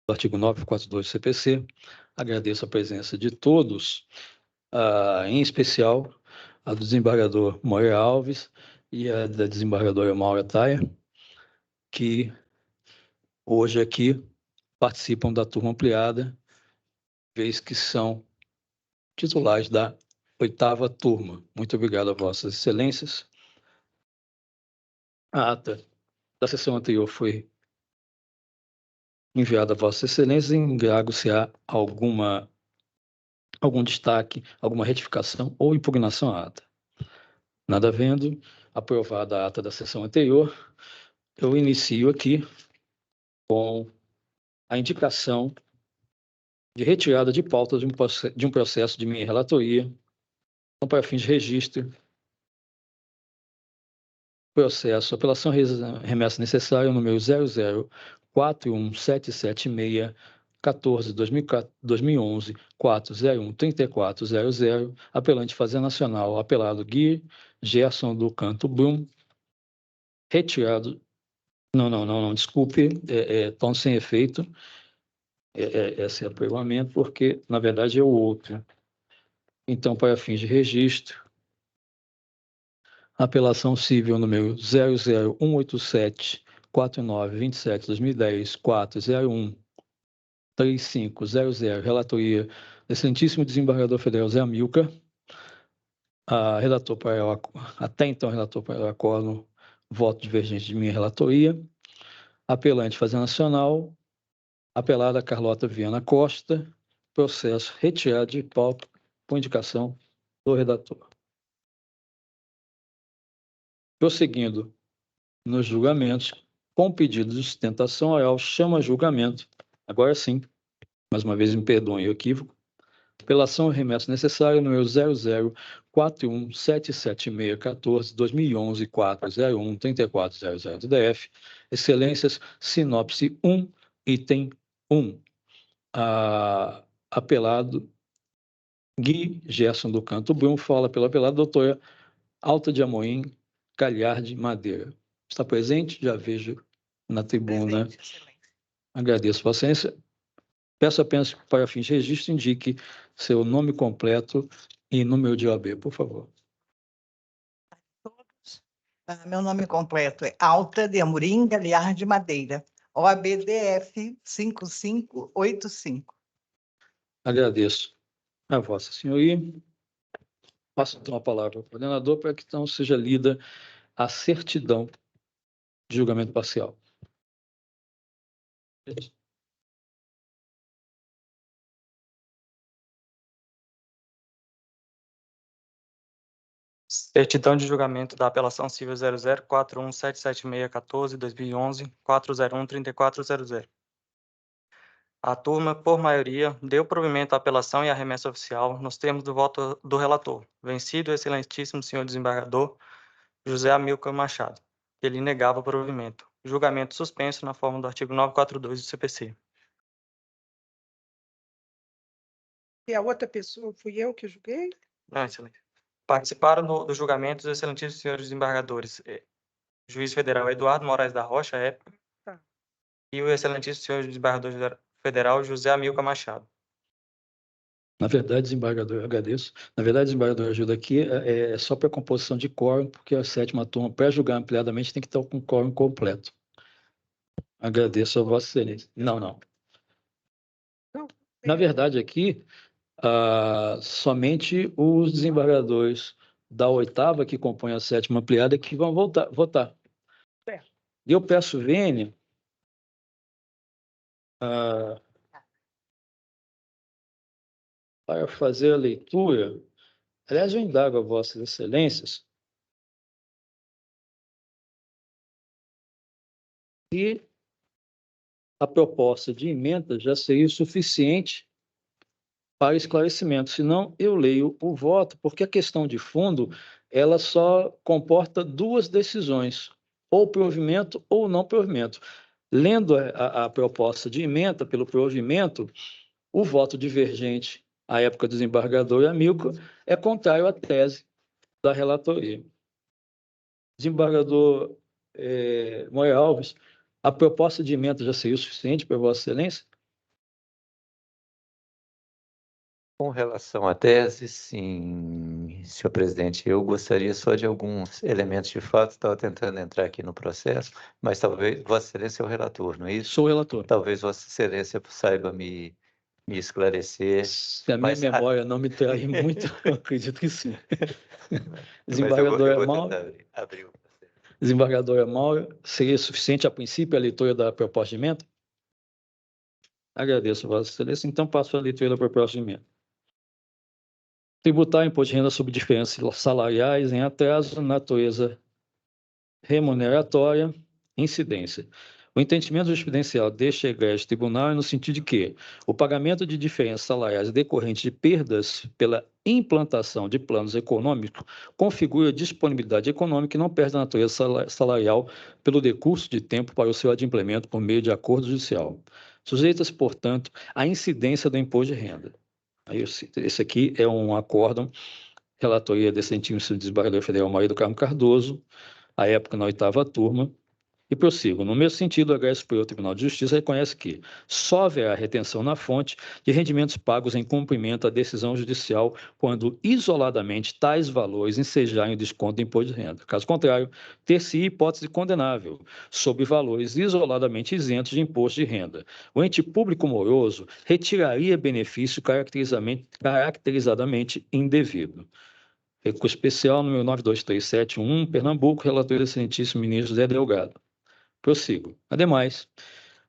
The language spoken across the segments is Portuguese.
do artigo 942 do CPC. Agradeço a presença de todos, em especial a do desembargador Moreira Alves e a da desembargadora Maura Taia, que hoje aqui participam da turma ampliada, vez que são titulares da 8ª turma. Muito obrigado a vossas excelências. A ata da sessão anterior foi enviada a vossas excelências, indago se há algum destaque, alguma retificação ou impugnação à ata. Nada havendo, aprovada a ata da sessão anterior, eu inicio aqui com a indicação de retirada de pauta de um processo de minha relatoria, para fins de registro, processo, apelação remessa necessária, número 004177614/2011, 4013400, apelante Fazenda Nacional, apelado Gui Gerson do Canto Brum, retirado. Não, desculpe, tom sem efeito, esse apelamento, porque, na verdade, é o outro. Então, para fins de registro, apelação civil número 00187-49/27/2010, 4013500, relatoria do excelentíssimo desembargador federal Zé Amilcar, até então relator para o acordo, voto divergente de minha relatoria, apelante Fazenda Nacional, apelada Carlota Viana Costa, processo retirado de pauta por indicação do redator. Prosseguindo nos julgamentos, com pedido de sustentação oral, chama julgamento, agora sim, mais uma vez me perdoem o equívoco, apelação remessa necessária, número 004177614/2011, 4013400 do DF, excelências, sinopse 1, item 1. Apelado Gui Gerson do Canto Brum, fala pelo apelado doutora Alta de Amorim Calhardi Madeira. Está presente? Já vejo na tribuna. Presente, agradeço a paciência. Peço apenas que, para fins de registro, indique seu nome completo e número de OAB, por favor. Todos. Meu nome completo é Alta de Amorim Calhardi Madeira, OAB DF 5585. Agradeço a Vossa Senhoria. Passo então a palavra ao coordenador para que então seja lida a certidão de julgamento parcial. Certidão de julgamento da apelação civil 004177614/2011, 4013400. A turma, por maioria, deu provimento à apelação e à remessa oficial nos termos do voto do relator, vencido o excelentíssimo senhor desembargador José Amilcar Machado, que ele negava o provimento. Julgamento suspenso na forma do artigo 942 do CPC. E a outra pessoa, fui eu que julguei? Não, excelência. Participaram do julgamento os excelentíssimos senhores desembargadores, juiz federal Eduardo Moraes da Rocha, à época, Tá. e o excelentíssimo senhor desembargador federal José Amilcar Machado. Na verdade, desembargador, eu agradeço. Na verdade, desembargador, ajuda aqui é só para composição de quórum, porque a 7ª turma, para julgar ampliadamente, tem que estar com o quórum completo. Agradeço a Vossa Excelência. Não. Na verdade, aqui, somente os desembargadores da 8ª, que compõem a 7ª ampliada, que vão votar. E eu peço vênia para fazer a leitura. Aliás, eu indago a Vossas Excelências se a proposta de emenda já seria suficiente para esclarecimento. Senão, eu leio o voto, porque a questão de fundo, ela só comporta 2 decisões, ou provimento ou não provimento. Lendo a proposta de emenda pelo provimento, o voto divergente à época do desembargador Amilcar é contrário à tese da relatoria. Desembargador Moreira Alves, a proposta de emenda já seria suficiente para Vossa Excelência? Com relação à tese, sim, senhor presidente, eu gostaria só de alguns elementos de fato, estava tentando entrar aqui no processo, mas talvez Vossa Excelência é o relator, não é isso? Sou relator. Talvez Vossa Excelência saiba me esclarecer. Se a minha Mas memória não me trair muito, eu acredito que sim. Mas eu Desembargadora vou Mauro, tentar abrir o processo. desembargadora Mauro, seria suficiente a princípio a leitura da proposta de emenda? Agradeço, Vossa Excelência. Então, passo a leitura da proposta de emenda. Tributar imposto de renda sobre diferenças salariais em atraso, natureza remuneratória, incidência. O entendimento jurisprudencial deste egrégio tribunal é no sentido de que o pagamento de diferenças salariais decorrentes de perdas pela implantação de planos econômicos configura disponibilidade econômica e não perde a natureza salarial pelo decurso de tempo para o seu adimplemento por meio de acordo judicial. Sujeitas, portanto, à incidência do imposto de renda. Esse aqui é um acórdão, relatoria do excelentíssimo desembargador federal Maria do Carmo Cardoso, à época na 8ª turma, e prossigo. No mesmo sentido, o egrégio superior Tribunal de Justiça reconhece que só haverá retenção na fonte de rendimentos pagos em cumprimento à decisão judicial quando, isoladamente, tais valores ensejarem o desconto do imposto de renda. Caso contrário, ter-se hipótese condenável sobre valores isoladamente isentos de imposto de renda. O ente público moroso retiraria benefício caracterizadamente indevido. Recurso especial número 92371, Pernambuco, relator do excelentíssimo ministro Zé Delgado. Prossigo. Ademais,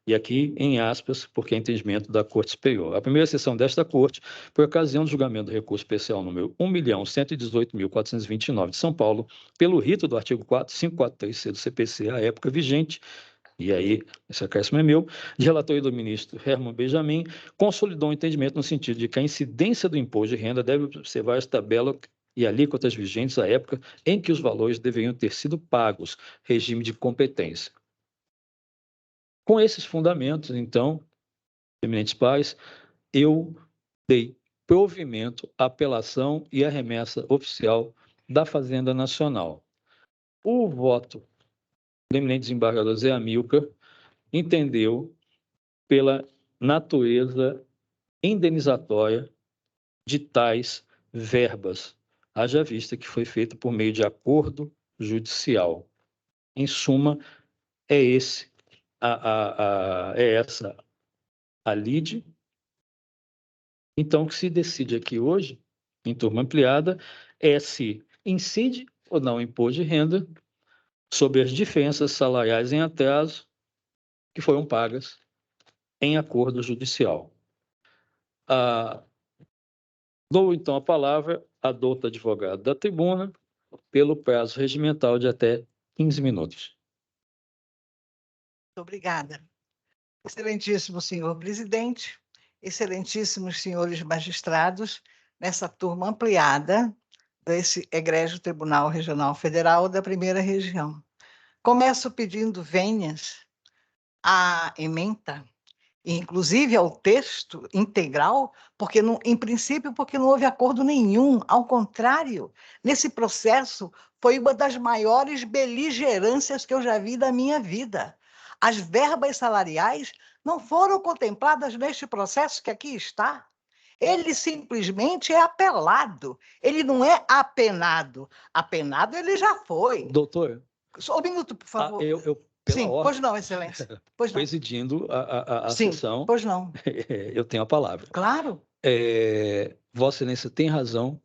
e aqui em aspas, porque é entendimento da Corte Superior. A primeira sessão desta Corte, por ocasião do julgamento do recurso especial número 1.118.429 de São Paulo, pelo rito do artigo 543C do CPC, à época vigente, e aí, esse acréscimo é meu, de relatoria do ministro Herman Benjamin, consolidou um entendimento no sentido de que a incidência do imposto de renda deve observar as tabelas e alíquotas vigentes à época em que os valores deveriam ter sido pagos, regime de competência. Com esses fundamentos, então, eminentes pares, eu dei provimento à apelação e à remessa oficial da Fazenda Nacional. O voto do eminente desembargador Zé Amilcar entendeu pela natureza indenizatória de tais verbas, haja vista que foi feito por meio de acordo judicial. Em suma, é essa a lide. Então, o que se decide aqui hoje, em turma ampliada, é se incide ou não o imposto de renda sobre as diferenças salariais em atraso que foram pagas em acordo judicial. Dou, então, a palavra à douta advogada da tribuna, pelo prazo regimental de até 15 minutos. Muito obrigada. Excelentíssimo senhor presidente, excelentíssimos senhores magistrados, nessa turma ampliada desse egrégio Tribunal Regional Federal da Primeira Região. Começo pedindo vênias à ementa, inclusive ao texto integral, porque, em princípio, porque não houve acordo nenhum. Ao contrário, nesse processo foi uma das maiores beligerâncias que eu já vi da minha vida. As verbas salariais não foram contempladas neste processo que aqui está. Ele simplesmente é apelado, ele não é apenado. Apenado ele já foi. Doutor, Só um minuto, por favor. pela Sim, ordem, pois não, excelência. Pois não. presidindo a Sim, sessão, pois não. eu tenho a palavra. Claro. Vossa Excelência tem razão,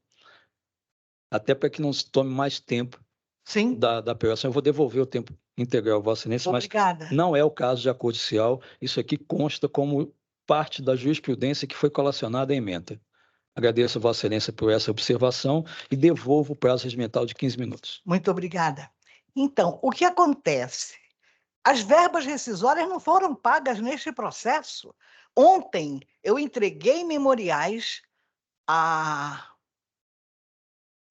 até para que não se tome mais tempo Sim. da apelação. Eu vou devolver o tempo integral, Vossa Excelência, Obrigada. Mas não é o caso de acordo judicial. Isso aqui consta como parte da jurisprudência que foi colacionada à ementa. Agradeço a Vossa Excelência por essa observação e devolvo o prazo regimental de 15 minutos. Muito obrigada. Então, o que acontece? As verbas rescisórias não foram pagas neste processo. Ontem, eu entreguei memoriais à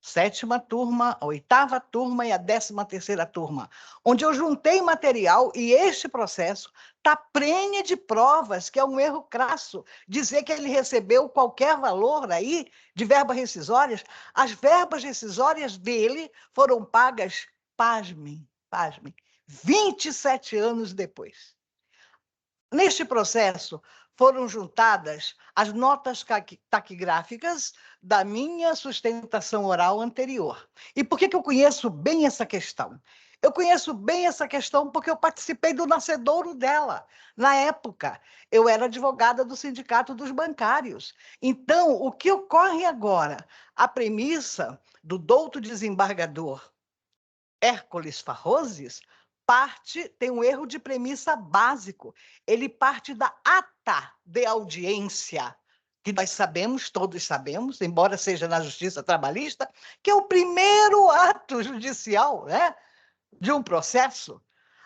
7ª turma, a 8ª turma e a 13ª turma, onde eu juntei material e este processo está prenhe de provas, que é um erro crasso, dizer que ele recebeu qualquer valor aí de verbas rescisórias. As verbas rescisórias dele foram pagas, pasmem, 27 anos depois. Neste processo, foram juntadas as notas taquigráficas da minha sustentação oral anterior. E por que eu conheço bem essa questão? Eu conheço bem essa questão porque eu participei do nascedouro dela. Na época, eu era advogada do Sindicato dos Bancários. Então, o que ocorre agora? A premissa do douto desembargador Hércules Farroses tem um erro de premissa básico. Ele parte da ata de audiência, que nós sabemos, todos sabemos, embora seja na justiça trabalhista, que é o primeiro ato judicial, né, de um processo.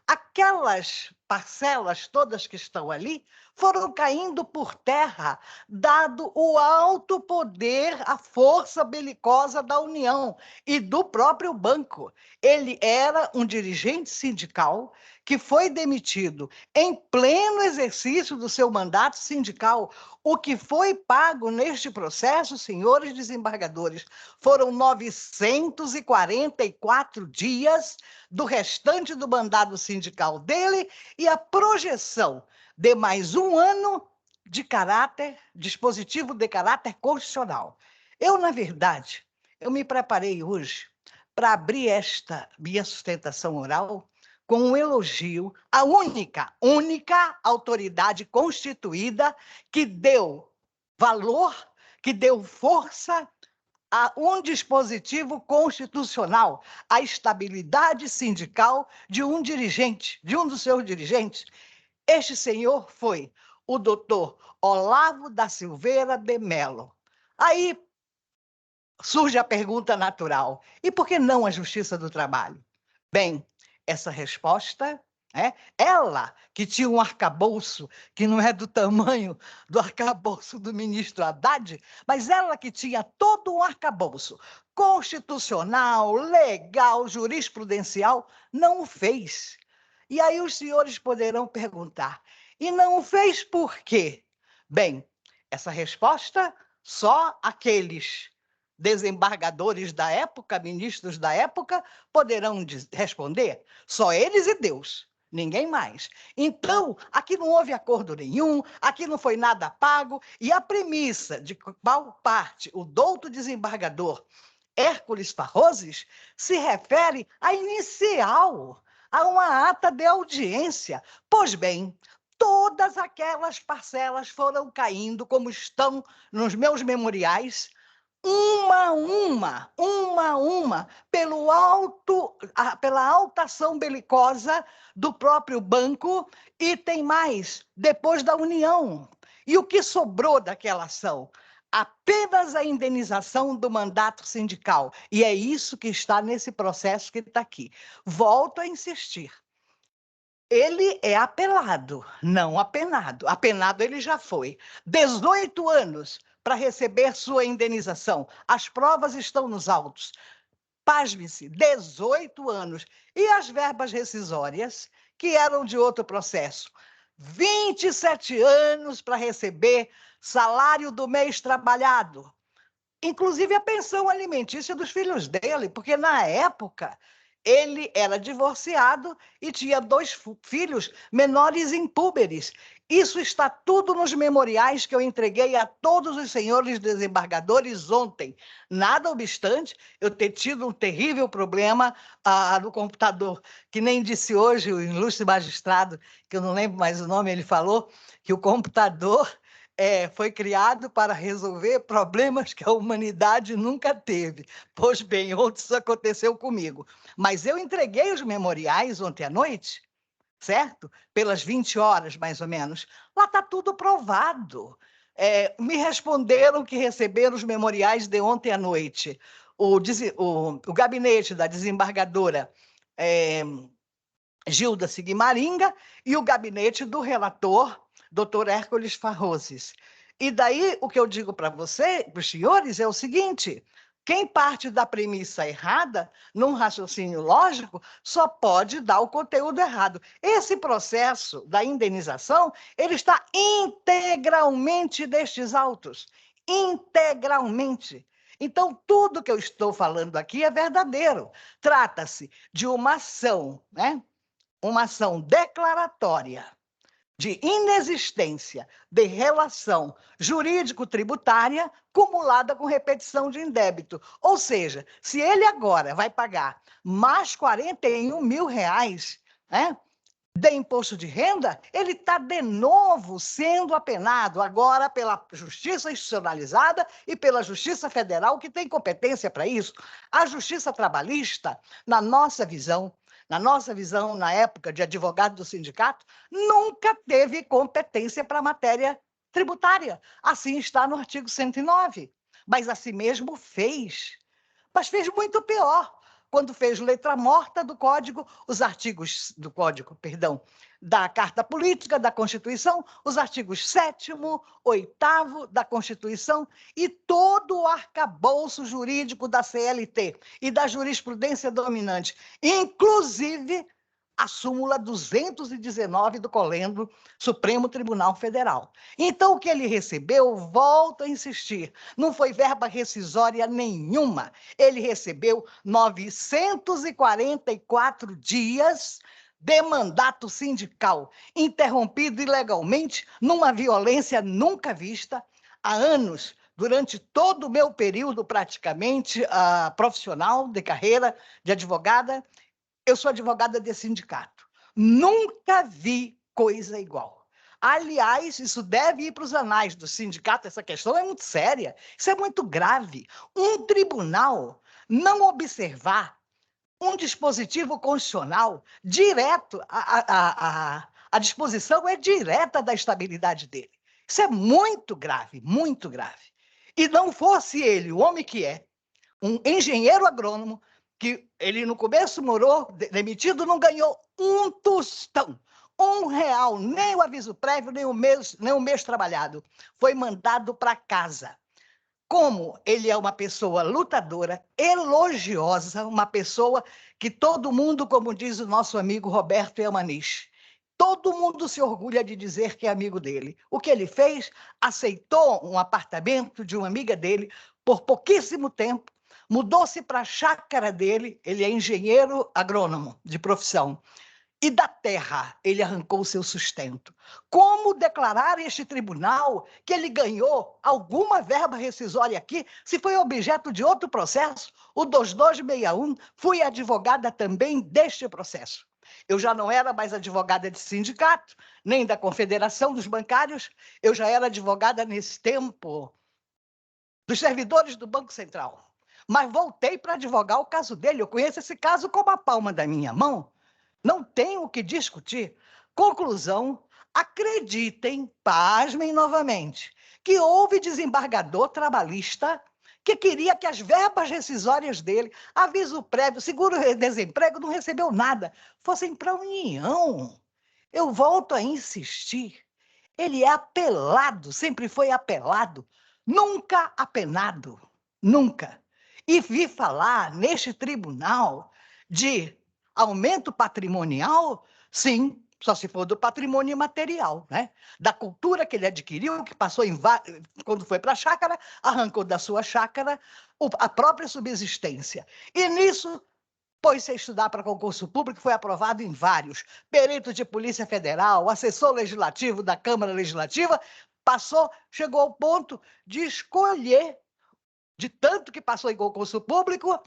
Aquelas parcelas todas que estão ali foram caindo por terra, dado o alto poder, a força belicosa da União e do próprio banco. Ele era um dirigente sindical que foi demitido em pleno exercício do seu mandato sindical. O que foi pago neste processo, senhores desembargadores, foram 944 dias do restante do mandato sindical dele e a projeção de mais um ano de dispositivo de caráter constitucional. Na verdade, eu me preparei hoje para abrir esta minha sustentação oral com um elogio à única autoridade constituída que deu valor, que deu força a um dispositivo constitucional, a estabilidade sindical de um dirigente, de um dos seus dirigentes. Este senhor foi o doutor Olavo da Silveira de Mello. Aí surge a pergunta natural: e por que não a Justiça do Trabalho? Bem, essa resposta, ela que tinha um arcabouço que não é do tamanho do arcabouço do ministro Haddad, mas ela que tinha todo um arcabouço constitucional, legal, jurisprudencial, não o fez. E aí os senhores poderão perguntar, e não o fez por quê? Bem, essa resposta só aqueles desembargadores da época, ministros da época, poderão responder. Só eles e Deus, ninguém mais. Então, aqui não houve acordo nenhum, aqui não foi nada pago, e a premissa de qual parte o douto desembargador Hércules Farroses se refere à inicial, a uma ata de audiência. Pois bem, todas aquelas parcelas foram caindo, como estão nos meus memoriais, uma a uma, pela alta ação belicosa do próprio banco, e tem mais, depois da União. E o que sobrou daquela ação? Apenas a indenização do mandato sindical. E é isso que está nesse processo que está aqui. Volto a insistir. Ele é apelado, não apenado. Apenado ele já foi. 18 anos para receber sua indenização. As provas estão nos autos. Pasme-se, 18 anos. E as verbas rescisórias, que eram de outro processo? 27 anos para receber salário do mês trabalhado. Inclusive a pensão alimentícia dos filhos dele, porque na época ele era divorciado e tinha 2 filhos menores impúberes. Isso está tudo nos memoriais que eu entreguei a todos os senhores desembargadores ontem. Nada obstante, eu ter tido um terrível problema no computador, que nem disse hoje o ilustre magistrado, que eu não lembro mais o nome, ele falou que o computador foi criado para resolver problemas que a humanidade nunca teve. Pois bem, ontem isso aconteceu comigo. Mas eu entreguei os memoriais ontem à noite, certo? Pelas 20 horas, mais ou menos. Lá está tudo provado. Me responderam que receberam os memoriais de ontem à noite. O gabinete da desembargadora Gilda Sigmaringa e o gabinete do relator, doutor Hércules Farroses. E daí, o que eu digo para você, para os senhores, é o seguinte: quem parte da premissa errada, num raciocínio lógico, só pode dar o conteúdo errado. Esse processo da indenização, ele está integralmente destes autos. Integralmente. Então, tudo que eu estou falando aqui é verdadeiro. Trata-se de uma ação, uma ação declaratória de inexistência de relação jurídico-tributária cumulada com repetição de indébito. Ou seja, se ele agora vai pagar mais R$41 mil, né, de imposto de renda, ele está de novo sendo apenado, agora pela Justiça Institucionalizada e pela Justiça Federal, que tem competência para isso. A Justiça Trabalhista, na nossa visão, na época de advogado do sindicato, nunca teve competência para a matéria tributária. Assim está no artigo 109. Mas assim mesmo fez. Mas fez muito pior, quando fez letra morta do Código, os artigos do Código, perdão, da Carta Política, da Constituição, os artigos 7º, 8º da Constituição e todo o arcabouço jurídico da CLT e da jurisprudência dominante, inclusive a súmula 219 do Colendo, Supremo Tribunal Federal. Então, o que ele recebeu, volto a insistir, não foi verba rescisória nenhuma. Ele recebeu 944 dias de mandato sindical, interrompido ilegalmente, numa violência nunca vista, há anos, durante todo o meu período praticamente profissional de carreira de advogada. Eu sou advogada de sindicato. Nunca vi coisa igual. Aliás, isso deve ir para os anais do sindicato, essa questão é muito séria, isso é muito grave. Um tribunal não observar um dispositivo constitucional direto, a disposição é direta da estabilidade dele. Isso é muito grave, muito grave. E não fosse ele, o homem que é, um engenheiro agrônomo, que ele no começo morou demitido, não ganhou um tostão, R$1, nem o aviso prévio, nem o mês trabalhado. Foi mandado para casa. Como ele é uma pessoa lutadora, elogiosa, uma pessoa que todo mundo, como diz o nosso amigo Roberto Yamanich, todo mundo se orgulha de dizer que é amigo dele. O que ele fez? Aceitou um apartamento de uma amiga dele por pouquíssimo tempo, mudou-se para a chácara dele, ele é engenheiro agrônomo de profissão, e da terra ele arrancou o seu sustento. Como declarar este tribunal que ele ganhou alguma verba rescisória aqui, se foi objeto de outro processo, o 2261, fui advogada também deste processo. Eu já não era mais advogada de sindicato, nem da Confederação dos Bancários, eu já era advogada nesse tempo dos servidores do Banco Central. Mas voltei para advogar o caso dele. Eu conheço esse caso como a palma da minha mão. Não tenho o que discutir. Conclusão, acreditem, pasmem novamente, que houve desembargador trabalhista que queria que as verbas rescisórias dele, aviso prévio, seguro-desemprego, não recebeu nada, fossem para a União. Eu volto a insistir. Ele é apelado, sempre foi apelado, nunca apenado, nunca. E vi falar neste tribunal de aumento patrimonial, sim, só se for do patrimônio imaterial, né? Da cultura que ele adquiriu, que passou quando foi para a chácara, arrancou da sua chácara a própria subsistência. E nisso pôs-se a estudar para concurso público, foi aprovado em vários. Perito de Polícia Federal, assessor legislativo da Câmara Legislativa, chegou ao ponto de escolher, de tanto que passou em concurso público,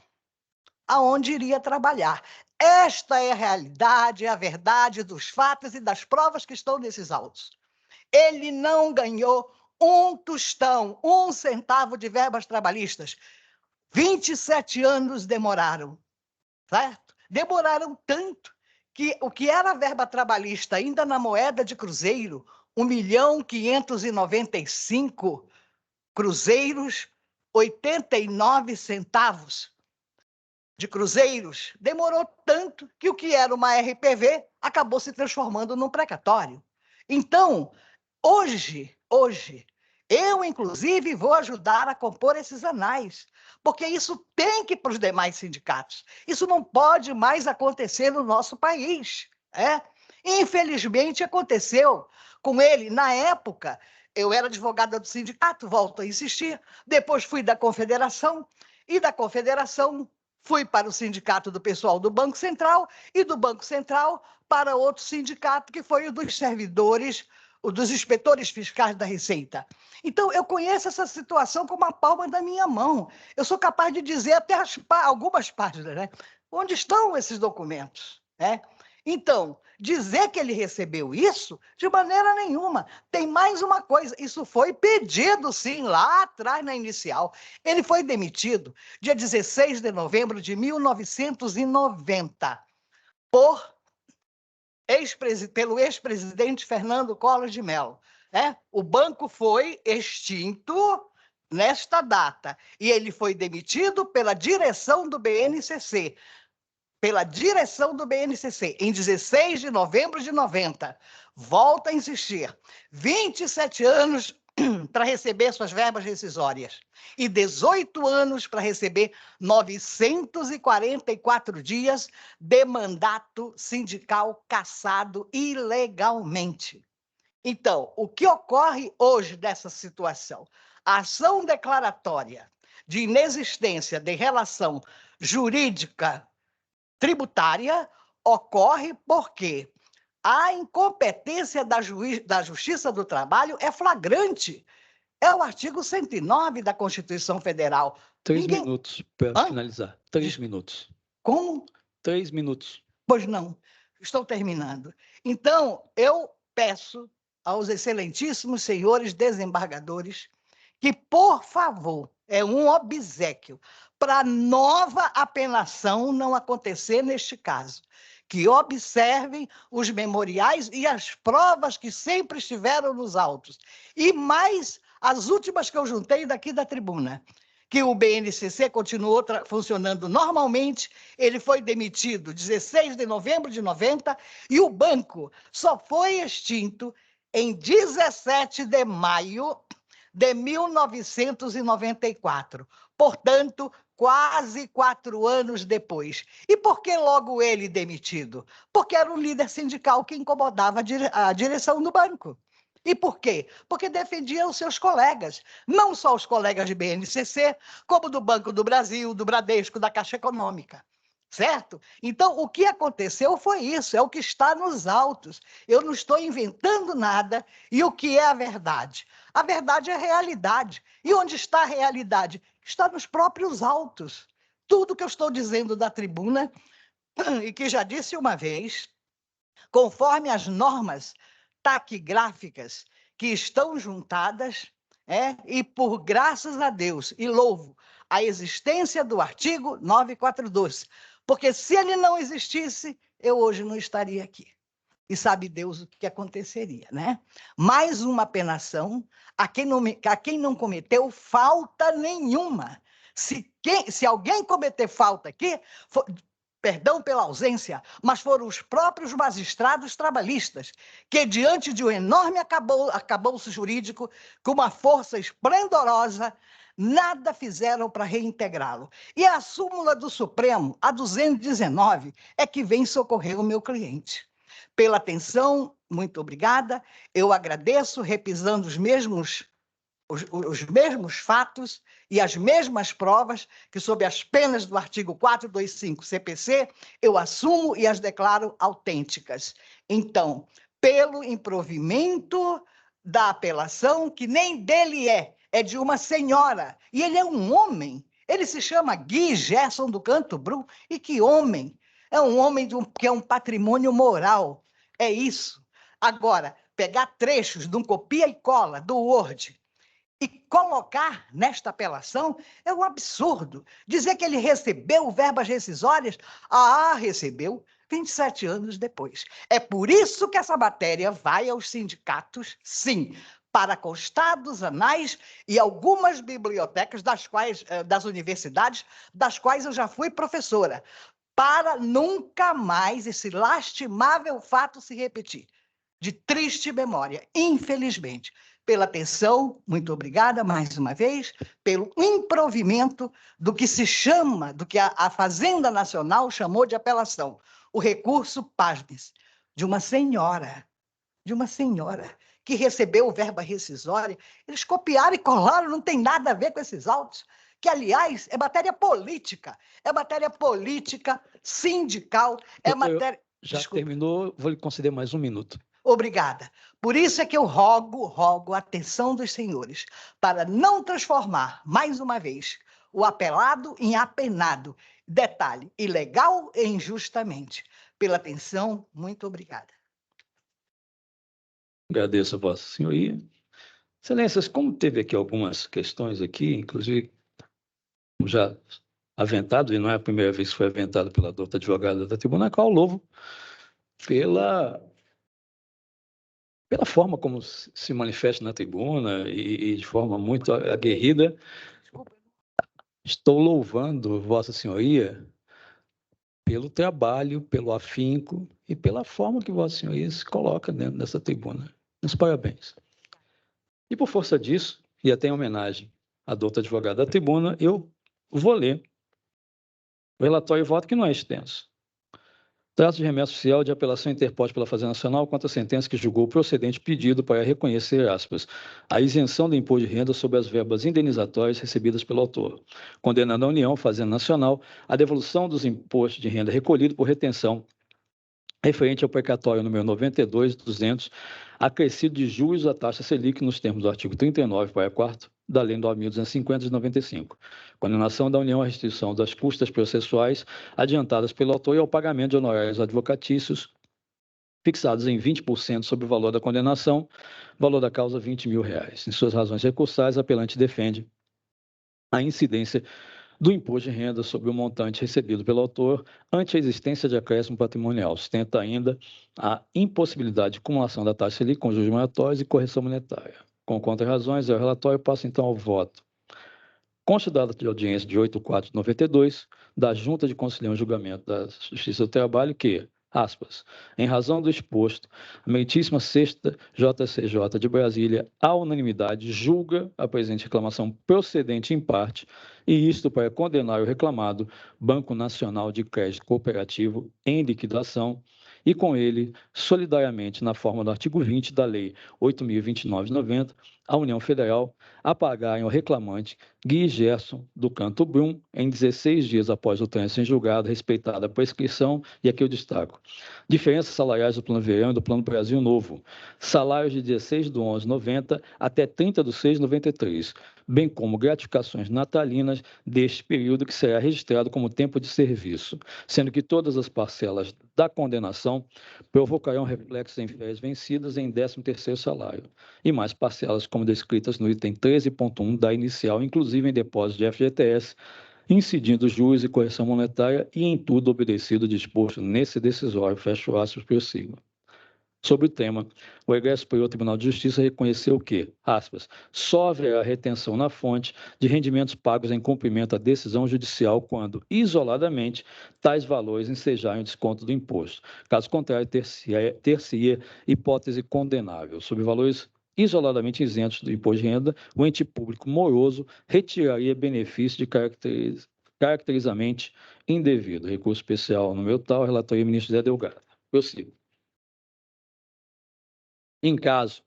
aonde iria trabalhar. Esta é a realidade, é a verdade dos fatos e das provas que estão nesses autos. Ele não ganhou um tostão, 1 centavo de verbas trabalhistas. 27 anos demoraram, certo? Demoraram tanto que o que era verba trabalhista ainda na moeda de cruzeiro, 1.595 cruzeiros, 89 centavos de cruzeiros, demorou tanto que o que era uma RPV acabou se transformando num precatório. Então, hoje, eu, inclusive, vou ajudar a compor esses anais, porque isso tem que ir para os demais sindicatos. Isso não pode mais acontecer no nosso país. Infelizmente, aconteceu com ele. Na época, eu era advogada do sindicato, volto a insistir, depois fui da Confederação, e da Confederação fui para o sindicato do pessoal do Banco Central e do Banco Central para outro sindicato, que foi o dos servidores, o dos inspetores fiscais da Receita. Então, eu conheço essa situação como a palma da minha mão. Eu sou capaz de dizer até algumas páginas, né? Onde estão esses documentos, né? Então, dizer que ele recebeu isso, de maneira nenhuma. Tem mais uma coisa, isso foi pedido, sim, lá atrás, na inicial. Ele foi demitido dia 16 de novembro de 1990, pelo ex-presidente Fernando Collor de Mello. O banco foi extinto nesta data, e ele foi demitido pela direção do BNCC, em 16 de novembro de 90. Volto a insistir, 27 anos para receber suas verbas rescisórias e 18 anos para receber 944 dias de mandato sindical cassado ilegalmente. Então, o que ocorre hoje dessa situação? A ação declaratória de inexistência de relação jurídica tributária ocorre porque a incompetência da Justiça do Trabalho é flagrante. É o artigo 109 da Constituição Federal. 3 minutos para finalizar. 3 minutos. Como? 3 minutos. Pois não, estou terminando. Então, eu peço aos excelentíssimos senhores desembargadores que, por favor, é um obséquio para nova apenação não acontecer neste caso, que observem os memoriais e as provas que sempre estiveram nos autos, e mais as últimas que eu juntei daqui da tribuna, que o BNCC continuou funcionando normalmente, ele foi demitido 16 de novembro de 90, e o banco só foi extinto em 17 de maio de 1994. Portanto, quase 4 anos depois. E por que logo ele demitido? Porque era um líder sindical que incomodava a direção do banco. E por quê? Porque defendia os seus colegas, não só os colegas de BNCC, como do Banco do Brasil, do Bradesco, da Caixa Econômica. Certo? Então, o que aconteceu foi isso, é o que está nos autos. Eu não estou inventando nada. E o que é a verdade? A verdade é a realidade. E onde está a realidade? Está nos próprios autos. Tudo que eu estou dizendo da tribuna, e que já disse uma vez, conforme as normas taquigráficas que estão juntadas, e por graças a Deus, e louvo a existência do artigo 942, porque se ele não existisse, eu hoje não estaria aqui. E sabe Deus o que aconteceria, né? Mais uma penação a quem não cometeu falta nenhuma. Se alguém cometer falta aqui, perdão pela ausência, mas foram os próprios magistrados trabalhistas que, diante de um enorme acabouço jurídico, com uma força esplendorosa, nada fizeram para reintegrá-lo. E a súmula do Supremo, a 219, é que vem socorrer o meu cliente. Pela atenção, muito obrigada. Eu agradeço, repisando os mesmos fatos e as mesmas provas que, sob as penas do artigo 425 CPC, eu assumo e as declaro autênticas. Então, pelo improvimento da apelação, que nem dele é de uma senhora, e ele é um homem, ele se chama Gui Gerson do Canto Brum, e que homem! É um homem que é um patrimônio moral, é isso. Agora, pegar trechos de um copia e cola do Word e colocar nesta apelação é um absurdo. Dizer que ele recebeu verbas rescisórias, recebeu 27 anos depois. É por isso que essa matéria vai aos sindicatos, sim, para constar dos anais e algumas bibliotecas das universidades, das quais eu já fui professora, para nunca mais esse lastimável fato se repetir. De triste memória, infelizmente. Pela atenção, muito obrigada mais uma vez, pelo improvimento do que se chama, do que a Fazenda Nacional chamou de apelação. O recurso, pasmes, de uma senhora que recebeu verba rescisória. Eles copiaram e colaram, não tem nada a ver com esses autos. que, aliás, é matéria política sindical, é Doutor, matéria... já Desculpa. terminou, vou lhe conceder mais 1 minuto. Obrigada. Por isso é que eu rogo a atenção dos senhores, para não transformar, mais uma vez, o apelado em apenado. Detalhe, ilegal e injustamente. Pela atenção, muito obrigada. Agradeço a Vossa Senhoria. Excelências, como teve aqui algumas questões aqui, inclusive já aventado, e não é a primeira vez que foi aventado pela douta advogada da Tribuna Cal, louvo pela forma como se manifesta na tribuna e de forma muito aguerrida. Estou louvando Vossa Senhoria pelo trabalho, pelo afinco e pela forma que Vossa Senhoria se coloca dentro dessa tribuna. Meus parabéns. E por força disso, e até em homenagem à douta advogada da tribuna, eu vou ler o relatório e voto, que não é extenso. Trata de remessa oficial de apelação interposta pela Fazenda Nacional contra a sentença que julgou procedente pedido para reconhecer, aspas, a isenção do imposto de renda sobre as verbas indenizatórias recebidas pelo autor, condenando a União, Fazenda Nacional, à devolução dos impostos de renda recolhidos por retenção referente ao precatório número 92.200, acrescido de juros à taxa Selic nos termos do artigo 39, parágrafo 4º da Lei 9.250 de 95. Condenação da União à restituição das custas processuais adiantadas pelo autor e ao pagamento de honorários advocatícios fixados em 20% sobre o valor da condenação, valor da causa R$20 mil. Em suas razões recursais, o apelante defende a incidência do imposto de renda sobre o montante recebido pelo autor ante a existência de acréscimo patrimonial. Sustenta ainda a impossibilidade de cumulação da taxa Selic com juros moratórios e correção monetária. Com contra-razões, o relatório passa então ao voto. Consta da data de audiência de 8/4/92 da Junta de Conciliação e Julgamento da Justiça do Trabalho que, aspas, em razão do exposto, a meritíssima sexta JCJ de Brasília, à unanimidade, julga a presente reclamação procedente em parte, e isto para condenar o reclamado Banco Nacional de Crédito Cooperativo em liquidação, e com ele, solidariamente, na forma do artigo 20 da Lei 8.029 de 90, a União Federal a pagarem ao reclamante Gui Gerson do Canto Brum, em 16 dias após o trânsito em julgado, respeitada a prescrição, e aqui eu destaco: diferenças salariais do Plano Verão e do Plano Brasil Novo, salários de 16/11/90 até 30/6/93, bem como gratificações natalinas deste período que será registrado como tempo de serviço, sendo que todas as parcelas da condenação provocarão reflexos em férias vencidas em 13º salário, e mais parcelas como descritas no item 13.1 da inicial, inclusive em depósito de FGTS, incidindo juros e correção monetária e em tudo obedecido disposto nesse decisório, fecho aspas, prossigo. Sobre o tema, o egresso superior Tribunal de Justiça reconheceu que, aspas, só haverá retenção na fonte de rendimentos pagos em cumprimento à decisão judicial quando, isoladamente, tais valores ensejarem o desconto do imposto. Caso contrário, ter-se-ia hipótese condenável. Sobre valores isoladamente isentos do imposto de renda, o ente público moroso retiraria benefício de caracterizamente indevido. Recurso especial número tal, relatoria ministro Zé Delgado. Prossigo. Em caso,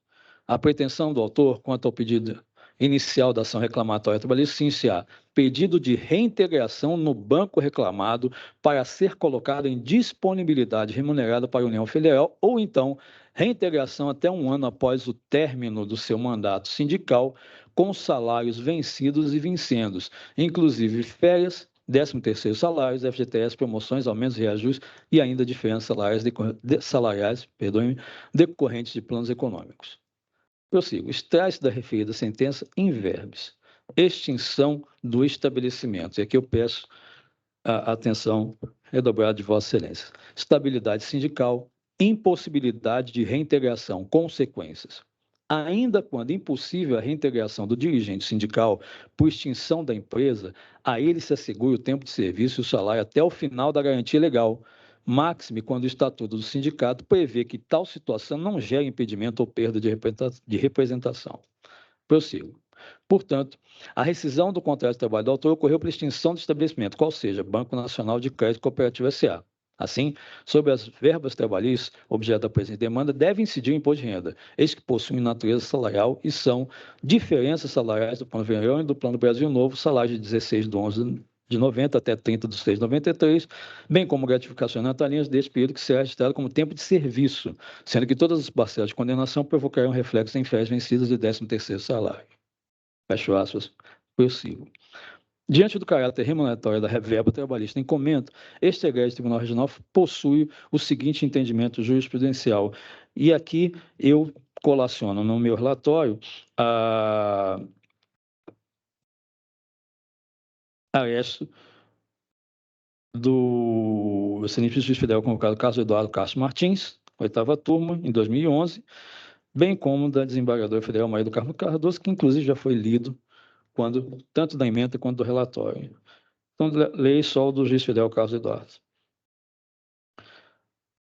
a pretensão do autor quanto ao pedido inicial da ação reclamatória trabalhista se iniciar pedido de reintegração no banco reclamado para ser colocado em disponibilidade remunerada para a União Federal ou então reintegração até 1 ano após o término do seu mandato sindical com salários vencidos e vincendos, inclusive férias, 13º salários, FGTS, promoções, aumentos, reajustes e ainda diferenças salariais, decorrentes de planos econômicos. Prossigo. Extrai-se da referida sentença in verbis, extinção do estabelecimento. E aqui eu peço a atenção redobrada de Vossa Excelência. Estabilidade sindical, impossibilidade de reintegração, consequências. Ainda quando impossível a reintegração do dirigente sindical por extinção da empresa, a ele se assegura o tempo de serviço e o salário até o final da garantia legal, máxime quando o Estatuto do Sindicato prevê que tal situação não gere impedimento ou perda de representação. Prossigo. Portanto, a rescisão do contrato de trabalho do autor ocorreu pela extinção do estabelecimento, qual seja Banco Nacional de Crédito Cooperativo S.A. Assim, sobre as verbas trabalhistas, objeto da presente demanda, deve incidir o imposto de renda, eis que possuem natureza salarial e são diferenças salariais do Plano Verão e do Plano Brasil Novo, salário de 16/11/90 até 30/6/93, bem como gratificações natalinas deste período que será registrado como tempo de serviço, sendo que todas as parcelas de condenação provocarão reflexo em férias vencidas de 13º salário. Fecho aspas, prossigo. Diante do caráter remuneratório da verba trabalhista em comento, este egrégio Tribunal Regional possui o seguinte entendimento jurisprudencial. E aqui eu colaciono no meu relatório a aresto do excelentíssimo juiz federal convocado caso Eduardo Castro Martins, 8ª turma, em 2011, bem como da desembargadora federal Maria do Carmo Cardoso, que inclusive já foi lido tanto da emenda quanto do relatório. Então, lei só do juiz federal Carlos Eduardo.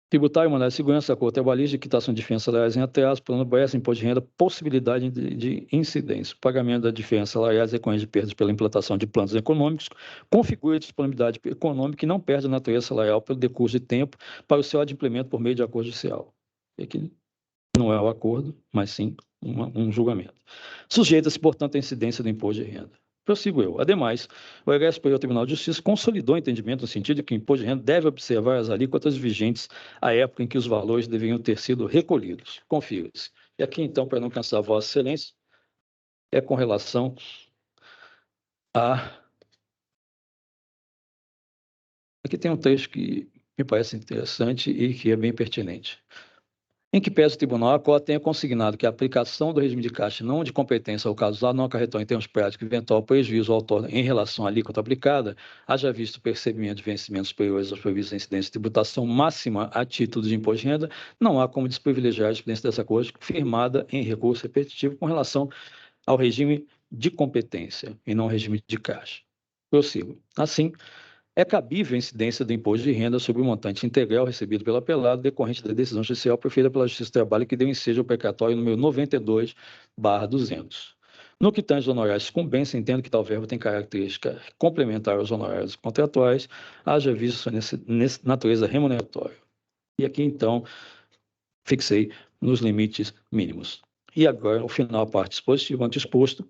Tributário, mandado de segurança, acordo trabalhista, de quitação de diferenças salariais em atraso, plano BS, imposto de renda, possibilidade de incidência. Pagamento da diferença salariais recorrente de perdas pela implantação de planos econômicos, configura a disponibilidade econômica e não perde a natureza salarial pelo decurso de tempo para o seu adimplemento por meio de acordo judicial. E aqui não é o acordo, mas sim um julgamento. Sujeita-se, portanto, à incidência do imposto de renda. Prossigo eu. Ademais, o egresso superior Tribunal de Justiça consolidou o entendimento no sentido de que o imposto de renda deve observar as alíquotas vigentes à época em que os valores deveriam ter sido recolhidos. Confira-se. E aqui, então, para não cansar Vossa Excelência, é com relação a... Aqui tem um trecho que me parece interessante e que é bem pertinente. Em que pese o tribunal, a COA tenha consignado que a aplicação do regime de caixa não de competência ao caso usado não acarretou em termos práticos eventual prejuízo ao autor em relação à alíquota aplicada, haja visto o percebimento de vencimentos superiores aos previstos em incidência de tributação máxima a título de imposto de renda, não há como desprivilegiar a experiência dessa coisa firmada em recurso repetitivo com relação ao regime de competência e não ao regime de caixa. Prossigo. Assim, é cabível a incidência do imposto de renda sobre o montante integral recebido pelo apelado decorrente da decisão judicial proferida pela Justiça do Trabalho que deu ensejo ao precatório número 92/200. No que tange aos honorários sucumbência, entendo que tal verbo tem característica complementar aos honorários contratuais, haja visto sua natureza remuneratória. E aqui, então, fixei nos limites mínimos. E agora, ao final, a parte dispositiva, ante exposto,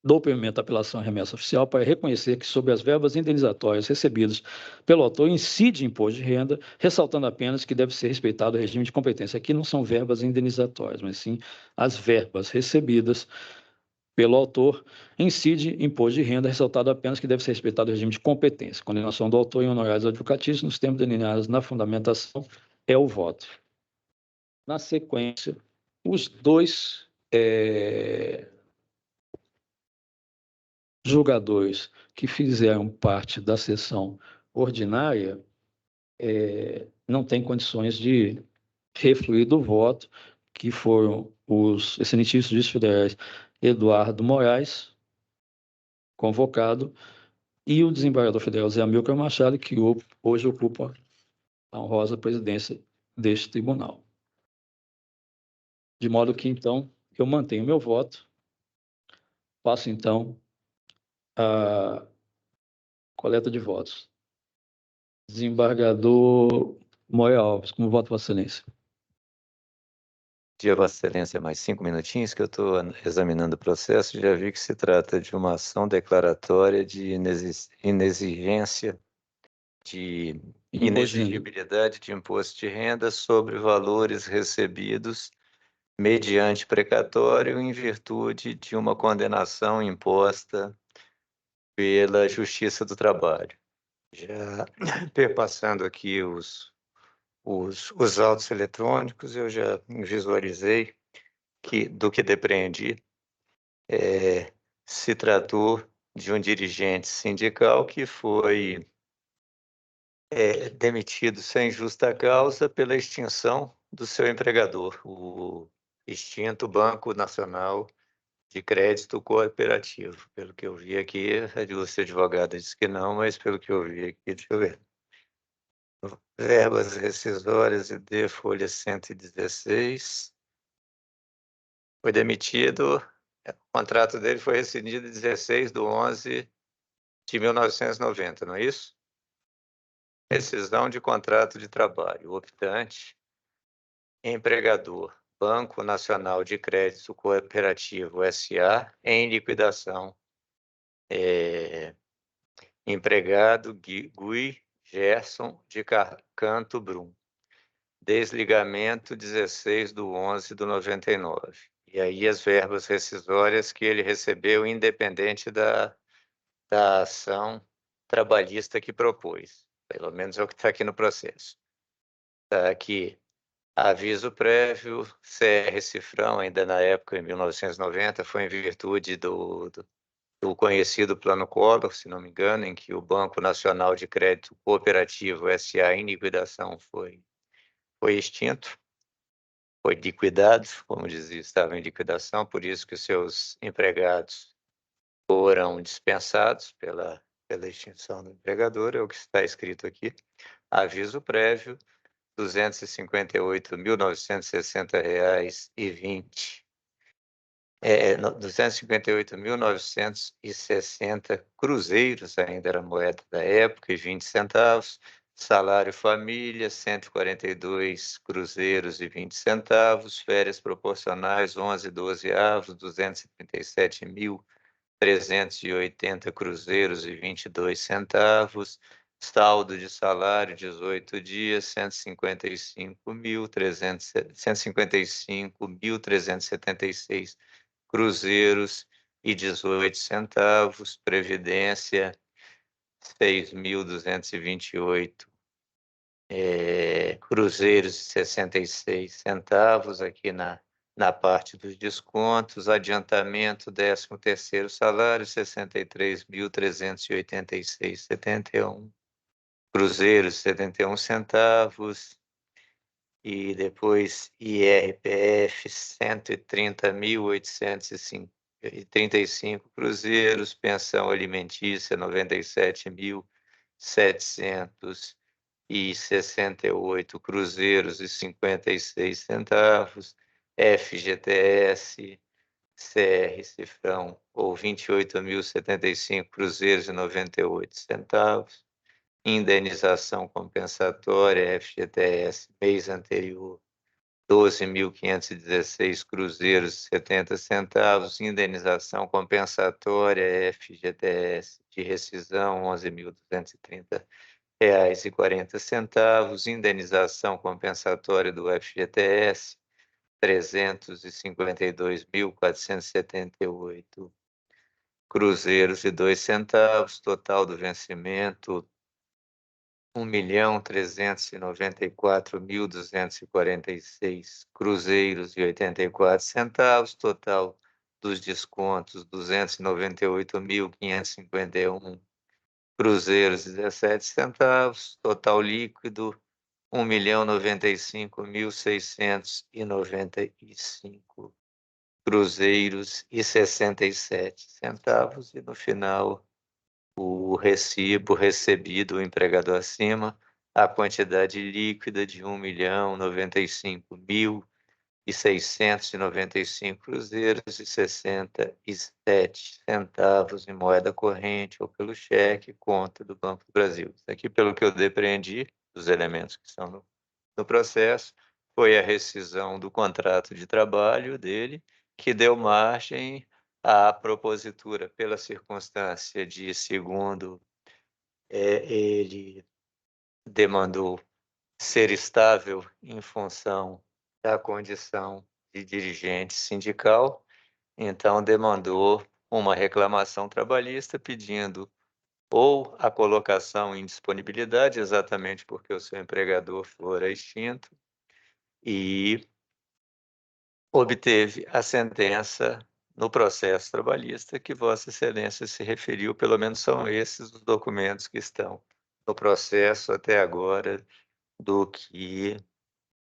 dou provimento à apelação à remessa oficial para reconhecer que, sobre as verbas indenizatórias recebidas pelo autor, incide imposto de renda, ressaltando apenas que deve ser respeitado o regime de competência. Aqui não são verbas indenizatórias, mas sim as verbas recebidas pelo autor, incide imposto de renda, ressaltado apenas que deve ser respeitado o regime de competência. Condenação do autor em honorários advocatícios, nos termos delineados na fundamentação, é o voto. Na sequência, os dois julgadores que fizeram parte da sessão ordinária não têm condições de refluir do voto, que foram os excelentíssimos juízes federais Eduardo Moraes, convocado, e o desembargador federal Zé Amilcar Machado, que hoje ocupa a honrosa presidência deste tribunal. De modo que, então, eu mantenho meu voto, passo, então, a coleta de votos. Desembargador Moura Alves, como voto, Vossa Excelência? Dia, Vossa Excelência, mais 5 minutinhos que eu estou examinando o processo. Já vi que se trata de uma ação declaratória de inexigência de inexigibilidade de imposto de renda sobre valores recebidos mediante precatório em virtude de uma condenação imposta pela Justiça do Trabalho. Já perpassando aqui os autos eletrônicos, eu já visualizei que, do que depreendi, se tratou de um dirigente sindical que foi demitido sem justa causa pela extinção do seu empregador, o extinto Banco Nacional de Crédito Cooperativo. Pelo que eu vi aqui, a ilustre advogada disse que não, mas pelo que eu vi aqui, deixa eu ver. Verbas rescisórias de folha 116. Foi demitido, o contrato dele foi rescindido em 16/11/1990, não é isso? Rescisão de contrato de trabalho. Optante, empregador, Banco Nacional de Crédito Cooperativo S.A., em liquidação. Empregado Gui Gerson de Canto Brum. Desligamento 16/11/99. E aí as verbas rescisórias que ele recebeu independente da ação trabalhista que propôs. Pelo menos é o que está aqui no processo. Está aqui aviso prévio, CR Cifrão, ainda na época, em 1990, foi em virtude do conhecido Plano Collor, se não me engano, em que o Banco Nacional de Crédito Cooperativo S.A. em liquidação foi extinto, foi liquidado, como dizia, estava em liquidação, por isso que os seus empregados foram dispensados pela extinção do empregador, é o que está escrito aqui. Aviso prévio, R$ 258.960,20. 258.960 cruzeiros, ainda era moeda da época, e 20 centavos. Salário família, 142 cruzeiros e 20 centavos. Férias proporcionais, 11/12, 237.380 cruzeiros e 22 centavos. Saldo de salário, 18 dias, 155.376 cruzeiros e 18 centavos. Previdência, 6.228 cruzeiros e 66 centavos aqui na parte dos descontos. Adiantamento, 13º salário, 63.386,71 cruzeiros, 71 centavos. E depois IRPF, 130.835 cruzeiros, pensão alimentícia, 97.768 cruzeiros e 56 centavos, FGTS, CR Cifrão, ou 28.075 cruzeiros e 98 centavos, indenização compensatória, FGTS, mês anterior, 12.516 cruzeiros e 70 centavos, indenização compensatória, FGTS, de rescisão, R$ 11.230,40, indenização compensatória do FGTS, 352.478 cruzeiros e 2 centavos, total do vencimento, 1.394.246 cruzeiros e 84 centavos, total dos descontos, 298.551 cruzeiros e 17 centavos, total líquido, 1.095.695 cruzeiros e 67 centavos, e no final o recibo recebido, o empregador acima, a quantidade líquida de 1.095.695 cruzeiros e 67 centavos em moeda corrente ou pelo cheque, conta do Banco do Brasil. Isso aqui, pelo que eu depreendi, dos elementos que estão no processo, foi a rescisão do contrato de trabalho dele, que deu margem à propositura pela circunstância de, segundo ele demandou ser estável em função da condição de dirigente sindical, então demandou uma reclamação trabalhista pedindo ou a colocação em disponibilidade, exatamente porque o seu empregador fora extinto, e obteve a sentença no processo trabalhista que Vossa Excelência se referiu, pelo menos são esses os documentos que estão no processo até agora, do que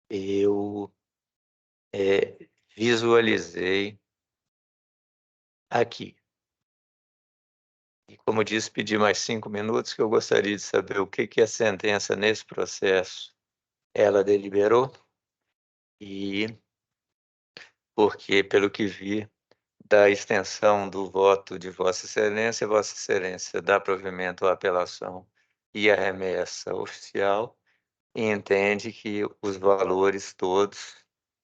eu visualizei aqui. E, como disse, pedi mais 5 minutos, que eu gostaria de saber o que a sentença nesse processo ela deliberou, e porque, pelo que vi, da extensão do voto de Vossa Excelência dá provimento à apelação e a remessa oficial e entende que os valores todos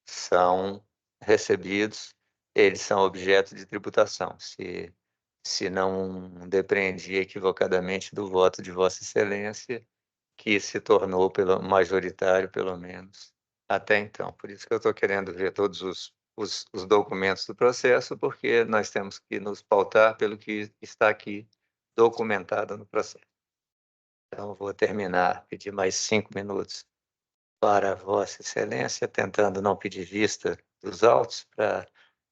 são recebidos, eles são objeto de tributação, se não depreendi equivocadamente do voto de Vossa Excelência, que se tornou majoritário, pelo menos, até então. Por isso que eu estou querendo ver todos os documentos do processo, porque nós temos que nos pautar pelo que está aqui documentado no processo. Então, vou terminar, pedir mais 5 minutos para Vossa Excelência, tentando não pedir vista dos autos, para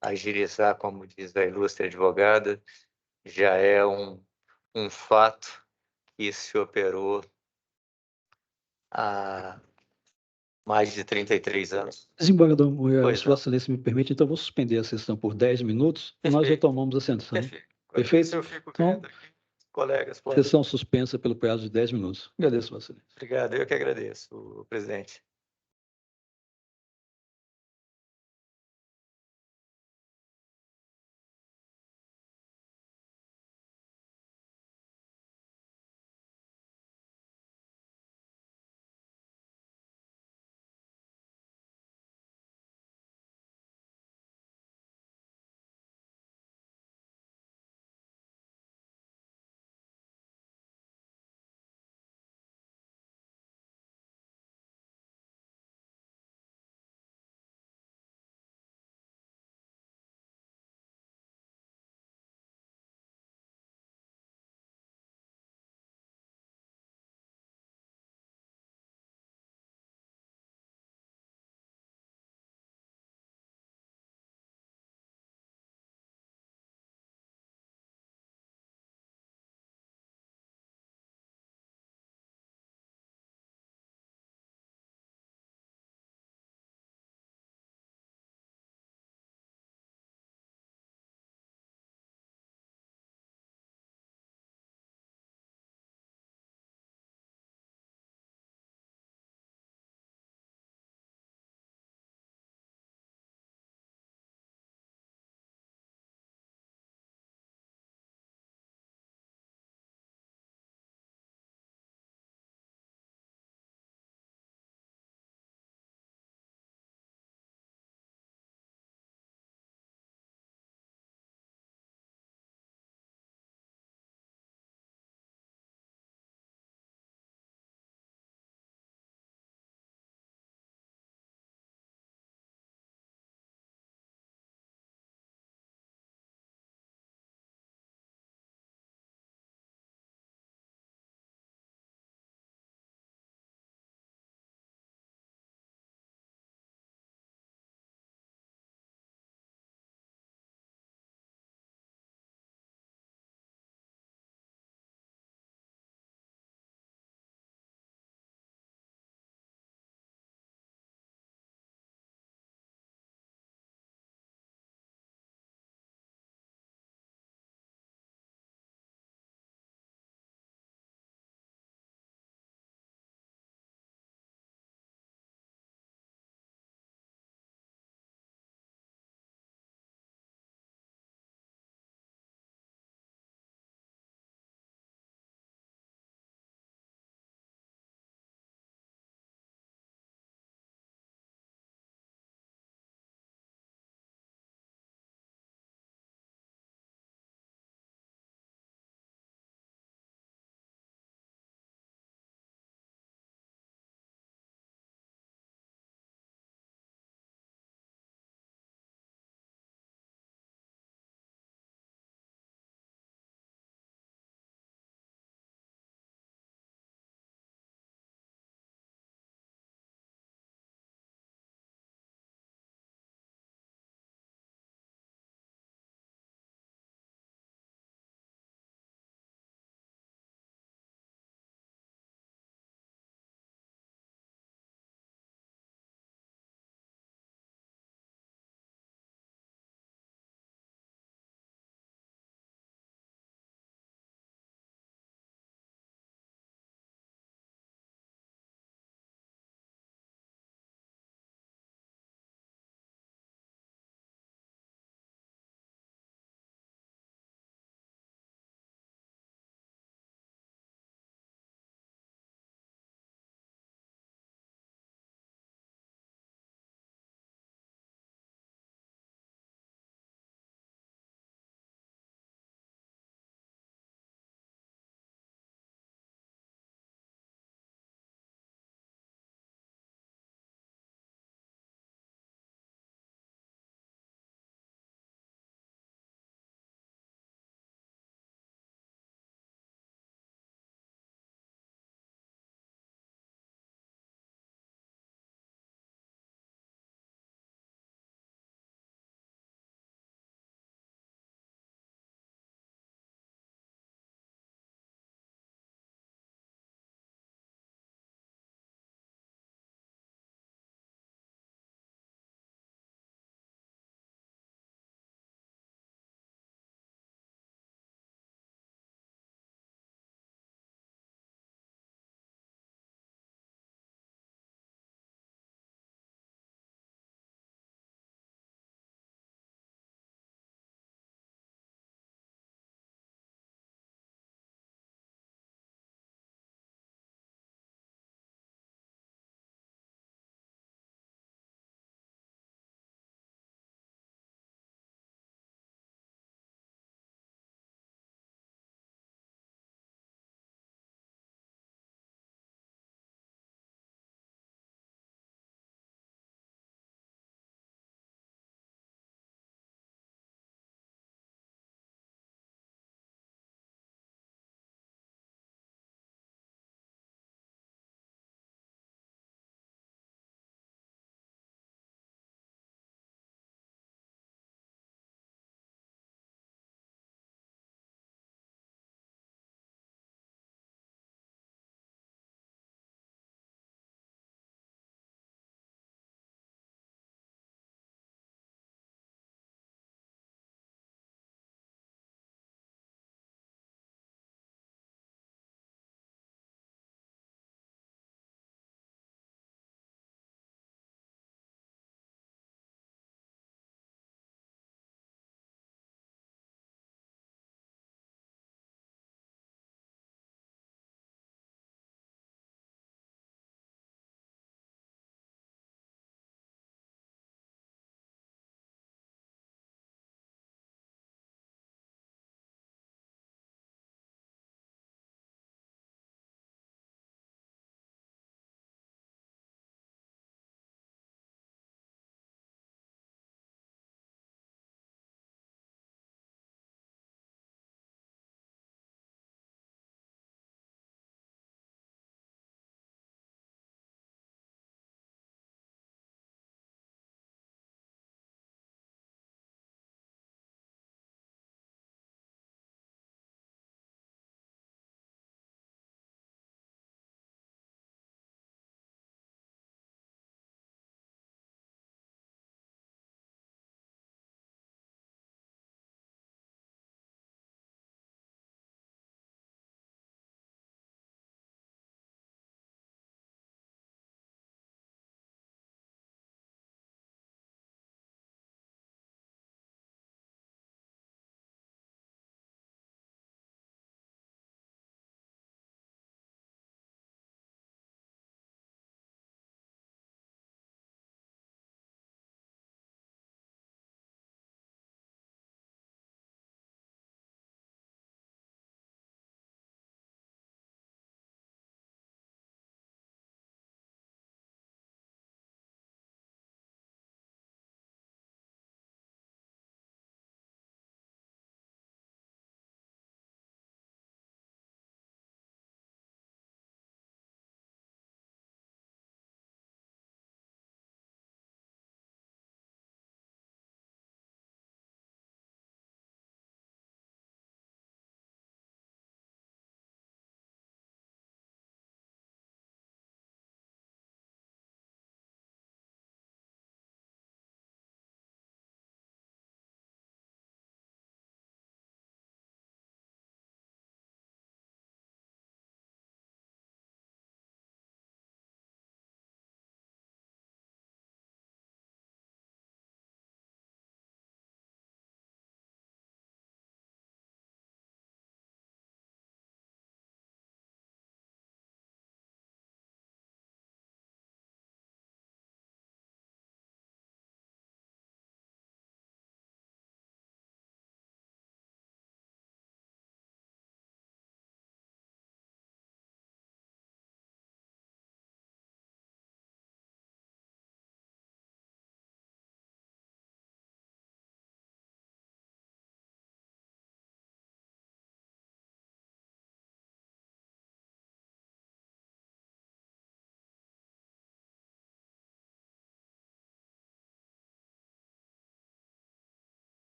agilizar, como diz a ilustre advogada, já é um fato que se operou há mais de 33 anos. Desembargador Moraes, Pois se não. Vossa Excelência me permite, então eu vou suspender a sessão por 10 minutos e nós Perfeito. retomamos a sessão. Perfeito. Perfeito? Se eu fico Então, quieto aqui, colegas, podem. sessão suspensa pelo prazo de 10 minutos. Agradeço, Vossa Excelência. Obrigado, eu que agradeço, presidente.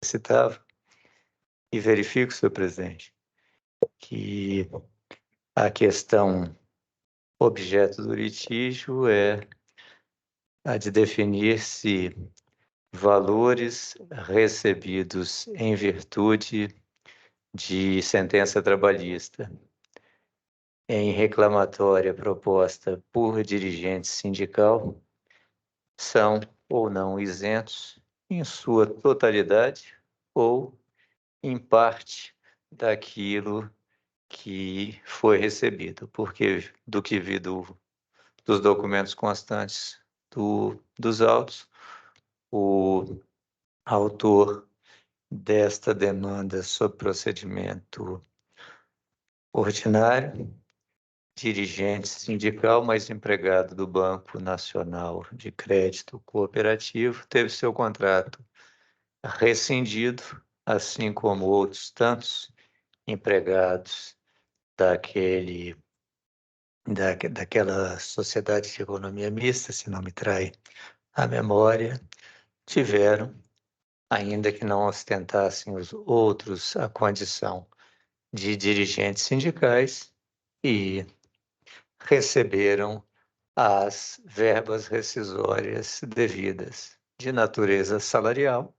citava, e verifico, senhor presidente, que a questão objeto do litígio é a de definir se valores recebidos em virtude de sentença trabalhista em reclamatória proposta por dirigente sindical são ou não isentos em sua totalidade ou em parte daquilo que foi recebido, porque do que vi dos documentos constantes dos autos, o autor desta demanda sob procedimento ordinário, dirigente sindical, mas empregado do Banco Nacional de Crédito Cooperativo, teve seu contrato rescindido, assim como outros tantos empregados daquela sociedade de economia mista, se não me trai a memória, tiveram, ainda que não ostentassem os outros a condição de dirigentes sindicais, e receberam as verbas rescisórias devidas, de natureza salarial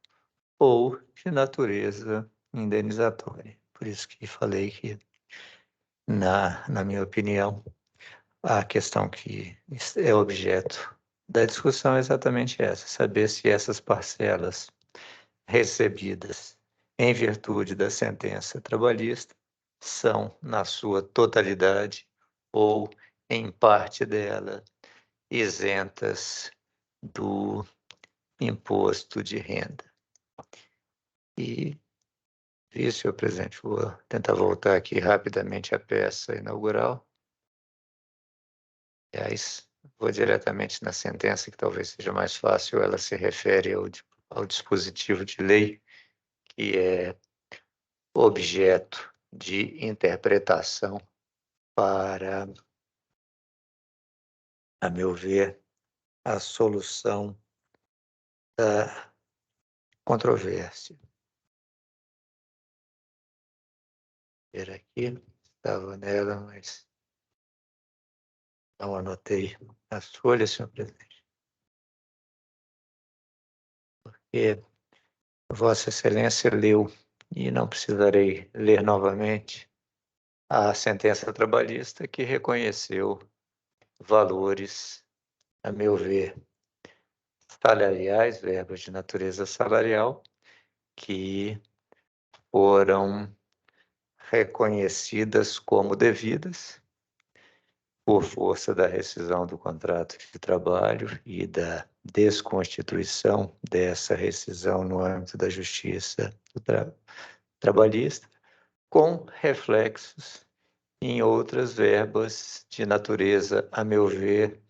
ou de natureza indenizatória. Por isso que falei que, na minha opinião, a questão que é objeto da discussão é exatamente essa: saber se essas parcelas recebidas em virtude da sentença trabalhista são, na sua totalidade ou em parte dela, isentas do imposto de renda. E isso, senhor presidente, vou tentar voltar aqui rapidamente à peça inaugural. Aliás, vou diretamente na sentença, que talvez seja mais fácil. Ela se refere ao dispositivo de lei, que é objeto de interpretação para, a meu ver, a solução da controvérsia. Ver aqui, estava nela, mas não anotei as folhas, senhor presidente. Porque Vossa Excelência leu, e não precisarei ler novamente, a sentença trabalhista que reconheceu valores, a meu ver, salariais, verbas de natureza salarial, que foram reconhecidas como devidas por força da rescisão do contrato de trabalho e da desconstituição dessa rescisão no âmbito da justiça trabalhista, com reflexos em outras verbas de natureza, a meu ver,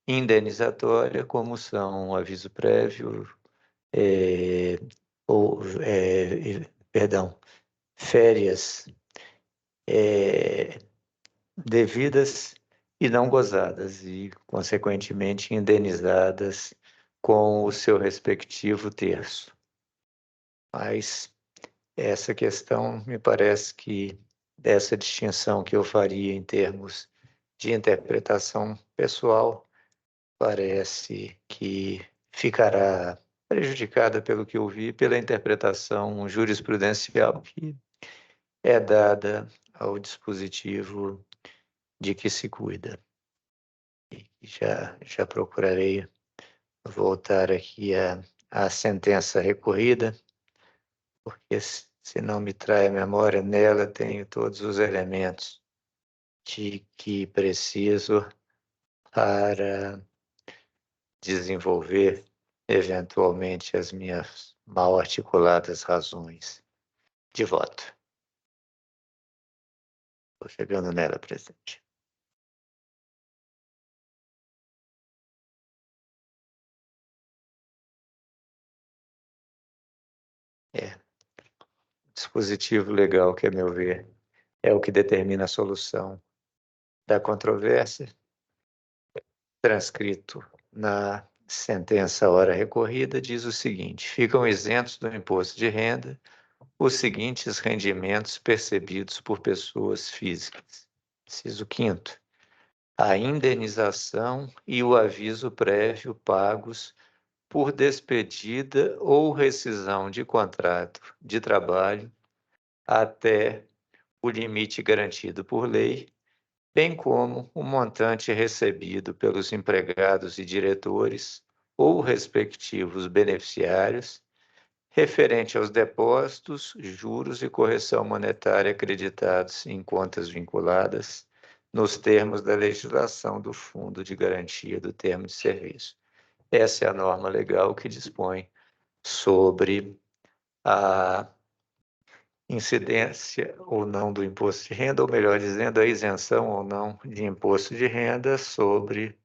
indenizatória, como são o aviso prévio, férias devidas e não gozadas, e, consequentemente, indenizadas com o seu respectivo terço. Mas essa questão, me parece que dessa distinção que eu faria em termos de interpretação pessoal, parece que ficará prejudicada, pelo que eu vi, pela interpretação jurisprudencial que é dada ao dispositivo de que se cuida. E já procurarei voltar aqui à sentença recorrida, porque, se não me trai a memória, nela tenho todos os elementos de que preciso para desenvolver, eventualmente, as minhas mal articuladas razões de voto. Estou chegando nela, presidente. Dispositivo legal que, a meu ver, é o que determina a solução da controvérsia, transcrito na sentença ora recorrida diz o seguinte: ficam isentos do imposto de renda os seguintes rendimentos percebidos por pessoas físicas. Inciso 5º. A indenização e o aviso prévio pagos por despedida ou rescisão de contrato de trabalho até o limite garantido por lei, bem como o montante recebido pelos empregados e diretores ou respectivos beneficiários, referente aos depósitos, juros e correção monetária acreditados em contas vinculadas, nos termos da legislação do Fundo de Garantia do Termo de Serviço. Essa é a norma legal que dispõe sobre a incidência ou não do imposto de renda, ou melhor dizendo, a isenção ou não de imposto de renda sobre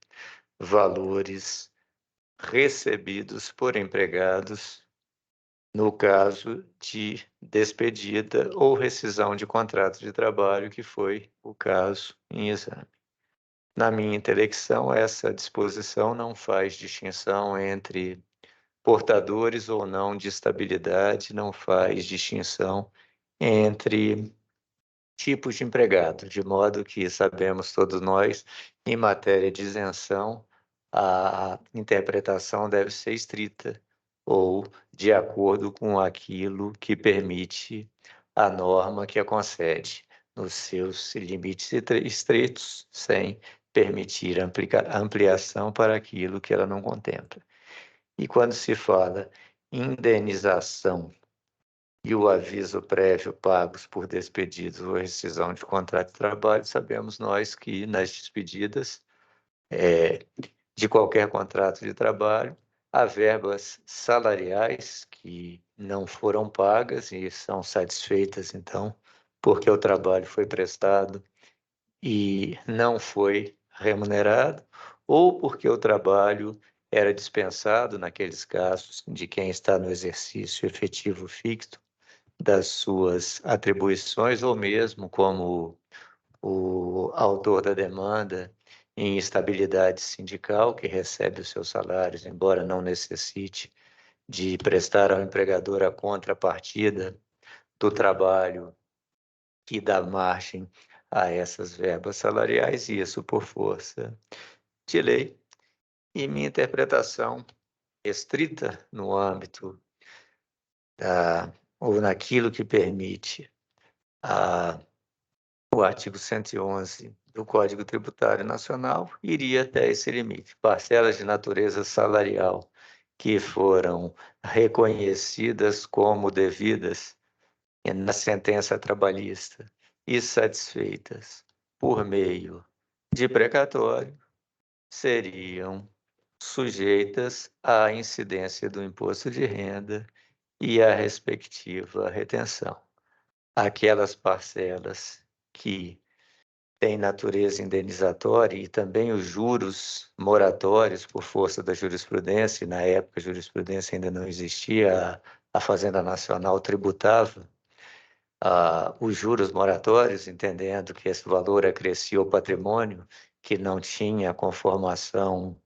valores recebidos por empregados no caso de despedida ou rescisão de contrato de trabalho, que foi o caso em exame. Na minha intelecção, essa disposição não faz distinção entre portadores ou não de estabilidade, não faz distinção entre tipos de empregado, de modo que sabemos todos nós, em matéria de isenção, a interpretação deve ser estrita ou de acordo com aquilo que permite a norma que a concede, nos seus limites estreitos, sem permitir ampliação para aquilo que ela não contempla. E quando se fala indenização e o aviso prévio pagos por despedidos ou rescisão de contrato de trabalho, sabemos nós que nas despedidas de qualquer contrato de trabalho, há verbas salariais que não foram pagas e são satisfeitas, então, porque o trabalho foi prestado e não foi remunerado, ou porque o trabalho era dispensado, naqueles casos de quem está no exercício efetivo fixo das suas atribuições, ou mesmo como o autor da demanda em estabilidade sindical, que recebe os seus salários, embora não necessite de prestar ao empregador a contrapartida do trabalho que dá margem a essas verbas salariais, e isso por força de lei. E minha interpretação estrita no âmbito ou naquilo que permite o artigo 111 do Código Tributário Nacional iria até esse limite. Parcelas de natureza salarial que foram reconhecidas como devidas na sentença trabalhista e satisfeitas por meio de precatório seriam sujeitas à incidência do imposto de renda e à respectiva retenção. Aquelas parcelas que têm natureza indenizatória e também os juros moratórios por força da jurisprudência, e na época a jurisprudência ainda não existia, a Fazenda Nacional tributava os juros moratórios, entendendo que esse valor acrescia o patrimônio, que não tinha conformação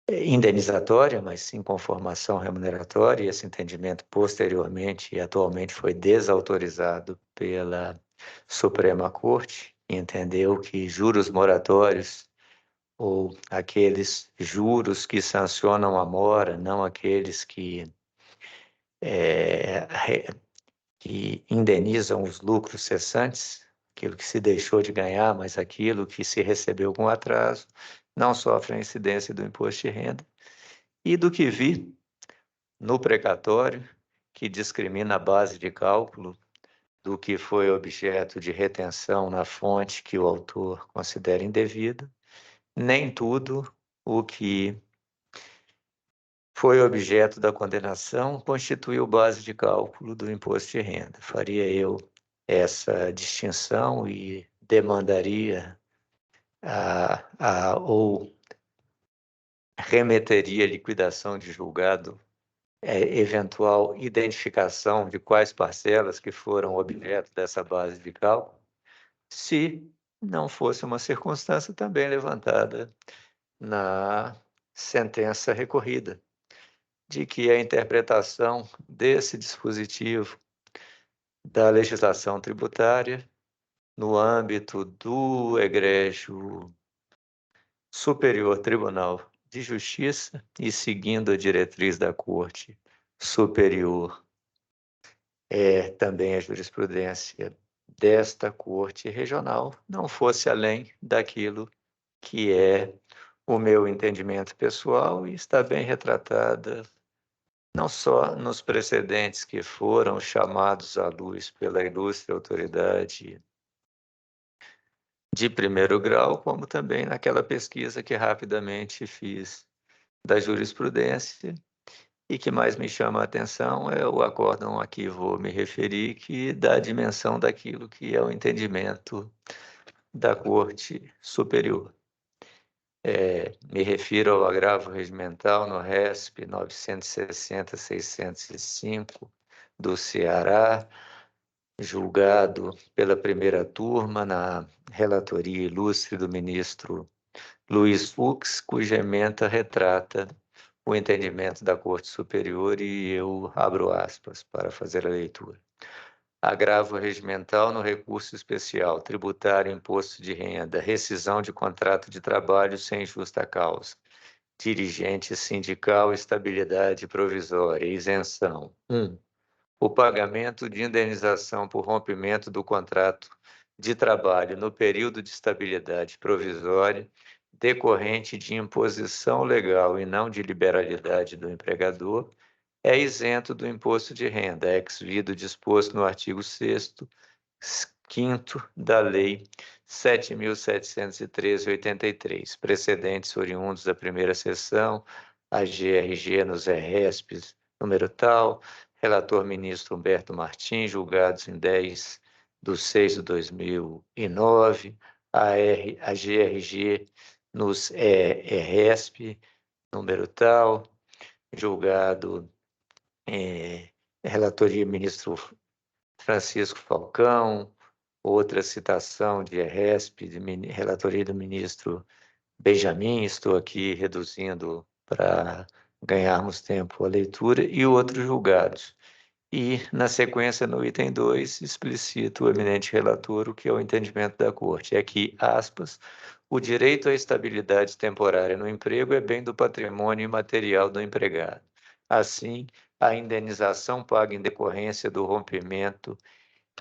indenizatória, mas sim conformação remuneratória, e esse entendimento posteriormente e atualmente foi desautorizado pela Suprema Corte, e entendeu que juros moratórios ou aqueles juros que sancionam a mora, não aqueles que indenizam os lucros cessantes, aquilo que se deixou de ganhar, mas aquilo que se recebeu com atraso, não sofre a incidência do imposto de renda. E do que vi no precatório, que discrimina a base de cálculo do que foi objeto de retenção na fonte que o autor considera indevida, nem tudo o que foi objeto da condenação constituiu base de cálculo do imposto de renda. Faria eu essa distinção e demandaria ou remeteria a liquidação de julgado eventual identificação de quais parcelas que foram objeto dessa base de cálculo, se não fosse uma circunstância também levantada na sentença recorrida, de que a interpretação desse dispositivo da legislação tributária no âmbito do egrégio Superior Tribunal de Justiça e seguindo a diretriz da Corte Superior, também a jurisprudência desta Corte Regional, não fosse além daquilo que é o meu entendimento pessoal e está bem retratada não só nos precedentes que foram chamados à luz pela ilustre autoridade de primeiro grau, como também naquela pesquisa que rapidamente fiz da jurisprudência. E que mais me chama a atenção é o acórdão a que vou me referir, que dá a dimensão daquilo que é o entendimento da Corte Superior. Me refiro ao agravo regimental no RESP 960-605 do Ceará, julgado pela primeira turma na relatoria ilustre do ministro Luiz Fux, cuja ementa retrata o entendimento da Corte Superior e eu abro aspas para fazer a leitura. Agravo regimental no recurso especial, tributário, imposto de renda, rescisão de contrato de trabalho sem justa causa, dirigente sindical, estabilidade provisória, isenção. 1. O pagamento de indenização por rompimento do contrato de trabalho no período de estabilidade provisória decorrente de imposição legal e não de liberalidade do empregador, é isento do imposto de renda, ex-vido disposto no artigo 6º, 5º da Lei 7.713/83, precedentes oriundos da primeira sessão, a GRG nos RESPs, número tal, relator ministro Humberto Martins, julgados em 10/6/2009, a GRG nos RESP, número tal, julgado relatoria ministro Francisco Falcão, outra citação de RESP, relatoria do ministro Benjamin, estou aqui reduzindo para ganharmos tempo a leitura, e outros julgados. E, na sequência, no item 2, explicita o eminente relator o que é o entendimento da Corte. É que, aspas, o direito à estabilidade temporária no emprego é bem do patrimônio imaterial do empregado. Assim, a indenização paga em decorrência do rompimento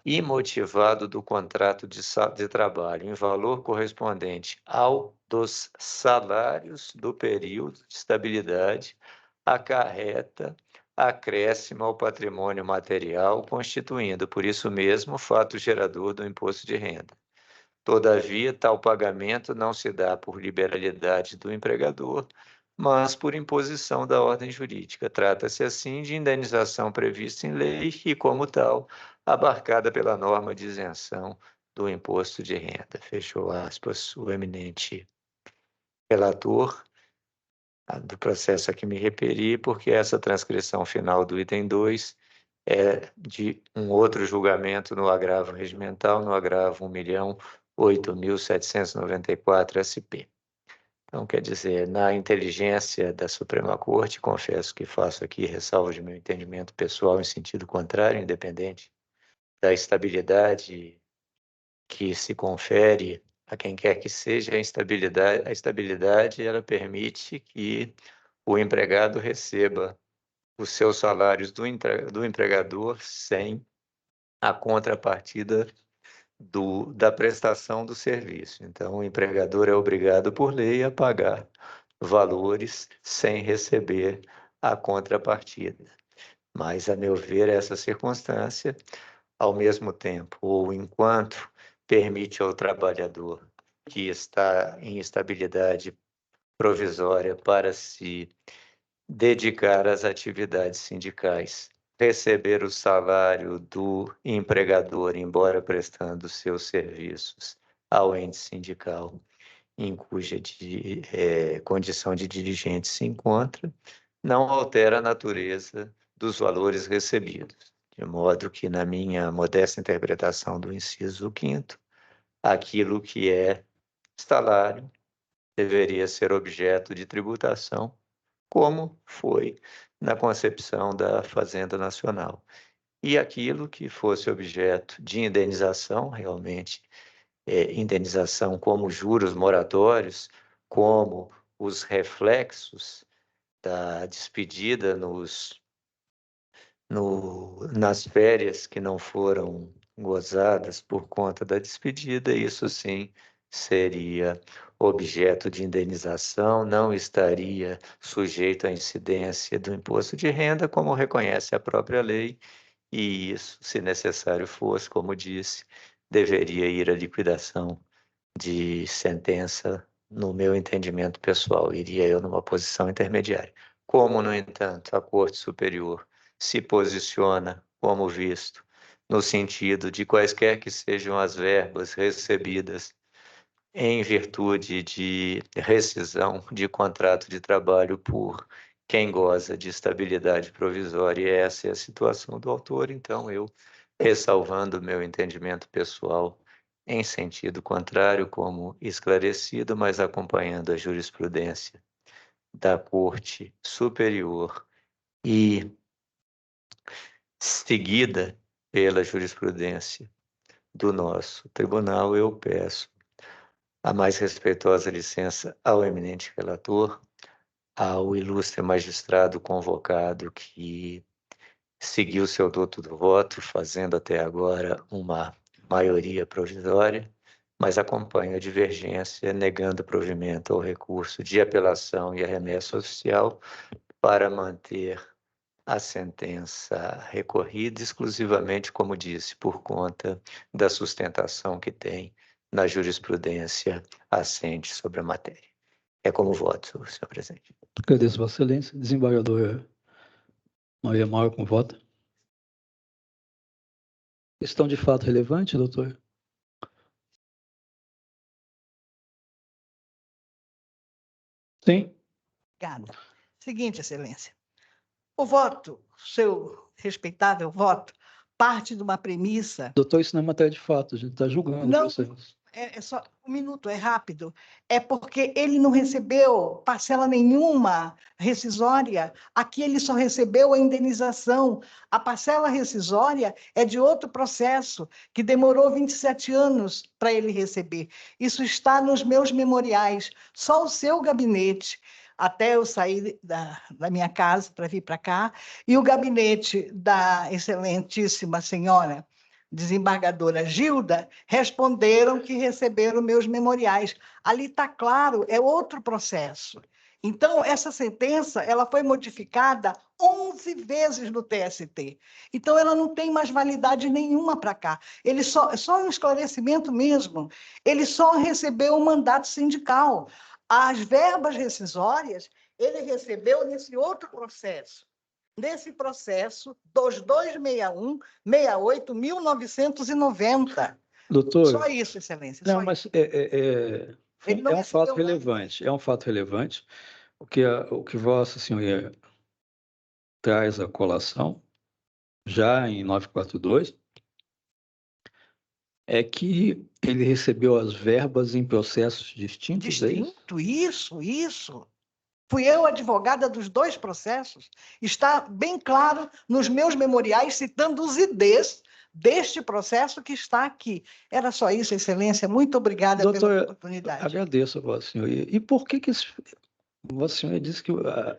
imotivado do contrato de trabalho em valor correspondente ao dos salários do período de estabilidade acarreta acréscimo ao patrimônio material, constituindo, por isso mesmo, fato gerador do imposto de renda. Todavia, tal pagamento não se dá por liberalidade do empregador, mas por imposição da ordem jurídica. Trata-se, assim, de indenização prevista em lei e, como tal, abarcada pela norma de isenção do imposto de renda. Fechou aspas, o eminente relator do processo a que me referi, porque essa transcrição final do item 2 é de um outro julgamento no agravo regimental, no agravo 1.008.794 SP. Então, quer dizer, na inteligência da Suprema Corte, confesso que faço aqui ressalva de meu entendimento pessoal em sentido contrário, independente da estabilidade que se confere a quem quer que seja, a estabilidade ela permite que o empregado receba os seus salários do empregador sem a contrapartida da prestação do serviço. Então, o empregador é obrigado por lei a pagar valores sem receber a contrapartida. Mas, a meu ver, essa circunstância, ao mesmo tempo, ou enquanto permite ao trabalhador que está em estabilidade provisória para se dedicar às atividades sindicais, receber o salário do empregador, embora prestando seus serviços ao ente sindical em cuja condição de dirigente se encontra, não altera a natureza dos valores recebidos. De modo que, na minha modesta interpretação do inciso 5º, aquilo que é salário deveria ser objeto de tributação, como foi na concepção da Fazenda Nacional. E aquilo que fosse objeto de indenização, realmente, indenização como juros moratórios, como os reflexos da despedida nas férias que não foram gozadas por conta da despedida, isso sim seria objeto de indenização, não estaria sujeito à incidência do imposto de renda, como reconhece a própria lei, e isso, se necessário fosse, como disse, deveria ir à liquidação de sentença, no meu entendimento pessoal, iria eu numa posição intermediária. Como, no entanto, a Corte Superior se posiciona como visto no sentido de quaisquer que sejam as verbas recebidas em virtude de rescisão de contrato de trabalho por quem goza de estabilidade provisória, e essa é a situação do autor, então eu, ressalvando o meu entendimento pessoal em sentido contrário, como esclarecido, mas acompanhando a jurisprudência da Corte Superior e seguida pela jurisprudência do nosso tribunal, eu peço a mais respeitosa licença ao eminente relator, ao ilustre magistrado convocado que seguiu seu duto do voto, fazendo até agora uma maioria provisória, mas acompanha a divergência, negando provimento ao recurso de apelação e a remessa oficial para manter a sentença recorrida exclusivamente, como disse, por conta da sustentação que tem na jurisprudência assente sobre a matéria. É como voto, senhor presidente. Agradeço, Vossa Excelência. Desembargador Maria Maura, com voto. Questão de fato relevante, doutor? Sim. Obrigada. Seguinte, Excelência. O voto, seu respeitável voto, parte de uma premissa. Doutor, isso não é matéria de fato, a gente está julgando Não, vocês. é só um minuto, é rápido. É porque ele não recebeu parcela nenhuma rescisória. Aqui ele só recebeu a indenização. A parcela rescisória é de outro processo, que demorou 27 anos para ele receber. Isso está nos meus memoriais. Só o seu gabinete, até eu sair da minha casa para vir para cá, e o gabinete da excelentíssima senhora desembargadora Gilda, responderam que receberam meus memoriais. Ali está claro, é outro processo. Então, essa sentença ela foi modificada 11 vezes no TST. Então, ela não tem mais validade nenhuma para cá. Ele só um esclarecimento mesmo. Ele só recebeu um mandato sindical. As verbas rescisórias, ele recebeu nesse outro processo. Nesse processo, 2261-68-1990. Doutor, Só isso, Excelência. não, Só mas isso. é um fato relevante. É um fato relevante, o que Vossa Senhoria traz à colação, já em 942, é que ele recebeu as verbas em processos distintos, é isso? Distinto, isso. Fui eu advogada dos dois processos. Está bem claro nos meus memoriais, citando os IDs deste processo que está aqui. Era só isso, Excelência. Muito obrigada pela oportunidade. Agradeço a Vossa Senhoria. E por que Vossa Senhoria disse que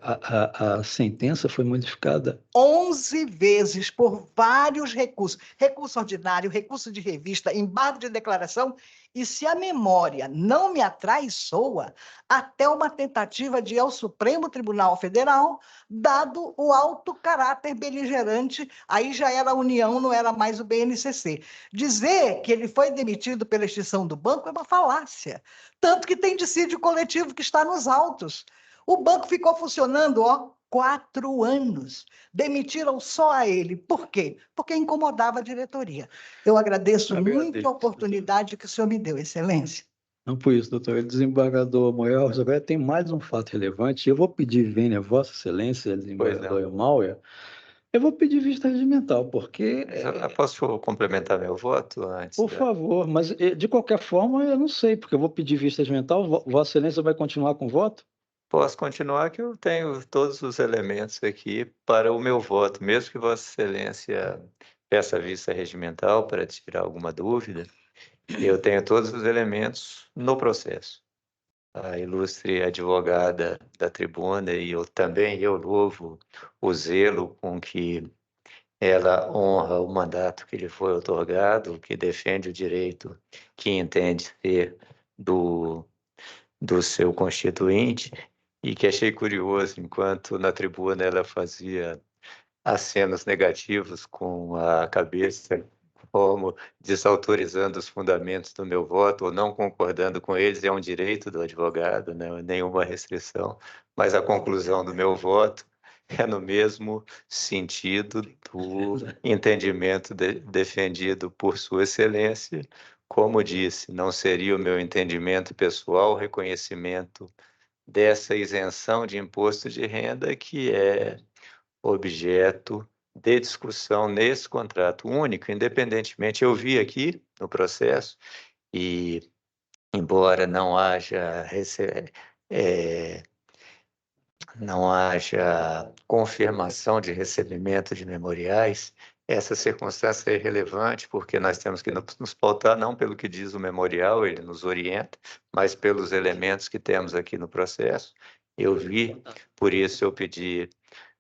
a sentença foi modificada 11 vezes por vários recursos. Recurso ordinário, recurso de revista, embargo de declaração. E se a memória não me atraiçoa, até uma tentativa de ir ao Supremo Tribunal Federal, dado o alto caráter beligerante, aí já era a União, não era mais o BNCC. Dizer que ele foi demitido pela extinção do banco é uma falácia. Tanto que tem dissídio coletivo que está nos autos. O banco ficou funcionando, 4 anos. Demitiram só a ele. Por quê? Porque incomodava a diretoria. Eu agradeço muito a oportunidade que o senhor me deu, Excelência. Não por isso, doutor. Desembargador Moel, agora tem mais um fato relevante. Eu vou pedir vênia a Vossa Excelência, desembargadora Maura, Eu vou pedir vista regimental, porque, Posso complementar meu voto antes? por favor, mas de qualquer forma eu não sei, porque eu vou pedir vista regimental, Vossa Excelência vai continuar com o voto? Posso continuar, que eu tenho todos os elementos aqui para o meu voto, mesmo que Vossa Excelência peça vista regimental para tirar alguma dúvida, eu tenho todos os elementos no processo. A ilustre advogada da tribuna e eu louvo o zelo com que ela honra o mandato que lhe foi otorgado, que defende o direito que entende ser do seu constituinte, e que achei curioso, enquanto na tribuna ela fazia acenos negativos com a cabeça, como desautorizando os fundamentos do meu voto, ou não concordando com eles, é um direito do advogado, né? Nenhuma restrição, mas a conclusão do meu voto é no mesmo sentido do entendimento defendido por Sua Excelência. Como disse, não seria o meu entendimento pessoal o reconhecimento dessa isenção de imposto de renda, que é objeto de discussão nesse contrato único, independentemente. Eu vi aqui no processo, e embora não haja confirmação de recebimento de memoriais, essa circunstância é relevante, porque nós temos que nos pautar não pelo que diz o memorial, ele nos orienta, mas pelos elementos que temos aqui no processo. Eu vi, por isso eu pedi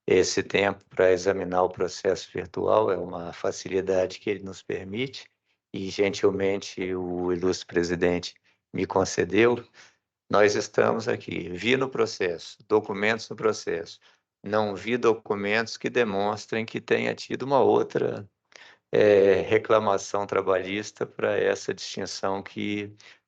esse tempo para examinar o processo virtual, é uma facilidade que ele nos permite, e gentilmente o ilustre presidente me concedeu. Nós estamos aqui, vi no processo, documentos no processo, não vi documentos que demonstrem que tenha tido uma outra reclamação trabalhista para essa distinção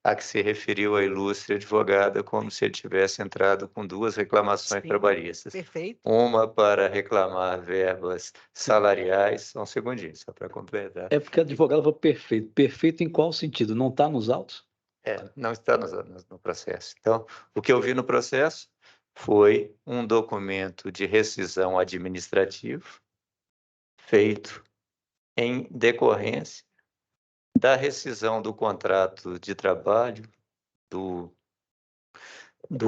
a que se referiu a ilustre advogada, como se ele tivesse entrado com duas reclamações trabalhistas. Perfeito. Uma para reclamar verbas salariais, só um segundinho, só para completar. É porque advogado falou perfeito. Perfeito em qual sentido? Não está nos autos? Não está no processo. Então, o que eu vi no processo foi um documento de rescisão administrativo feito em decorrência da rescisão do contrato de trabalho do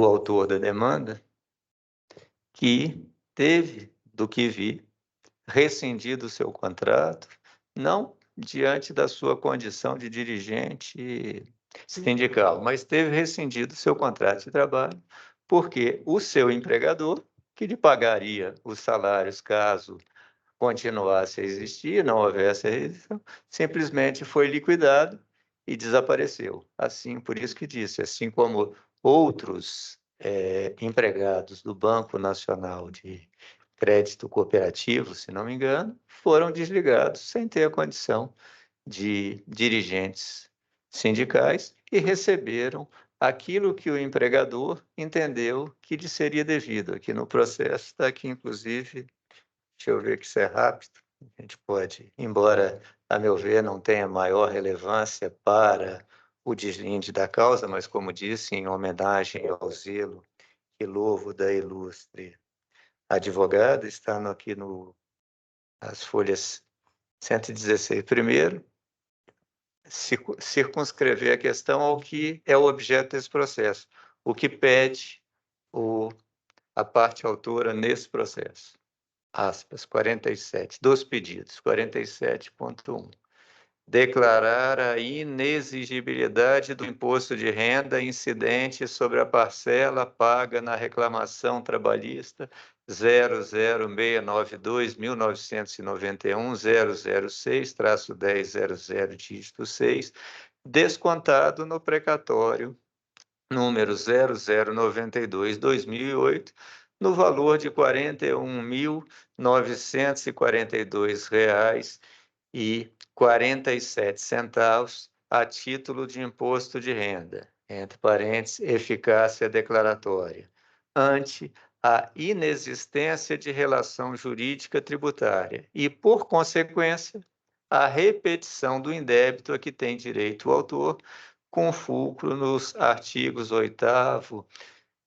autor da demanda, que teve, do que vi, rescindido o seu contrato, não diante da sua condição de dirigente sindical, mas teve rescindido o seu contrato de trabalho, porque o seu empregador, que lhe pagaria os salários caso continuasse a existir, não houvesse a rescisão, simplesmente foi liquidado e desapareceu. Assim, por isso que disse, assim como outros empregados do Banco Nacional de Crédito Cooperativo, se não me engano, foram desligados sem ter a condição de dirigentes sindicais e receberam aquilo que o empregador entendeu que lhe seria devido. Aqui no processo está aqui, inclusive, deixa eu ver que isso é rápido, a gente pode, embora, a meu ver, não tenha maior relevância para o deslinde da causa, mas, como disse, em homenagem ao zelo e louvo da ilustre advogada, está aqui as folhas 116. Primeiro, circunscrever a questão ao que é o objeto desse processo, o que pede a parte autora nesse processo. Aspas, 47, dos pedidos, 47.1. Declarar a inexigibilidade do imposto de renda incidente sobre a parcela paga na reclamação trabalhista 00691-006-1000, dígito 6, descontado no precatório número 0092/2008, no valor de R$ 41.942,47 a título de imposto de renda, entre parênteses, eficácia declaratória, ante a inexistência de relação jurídica tributária e, por consequência, a repetição do indébito a que tem direito o autor, com fulcro nos artigos 8º,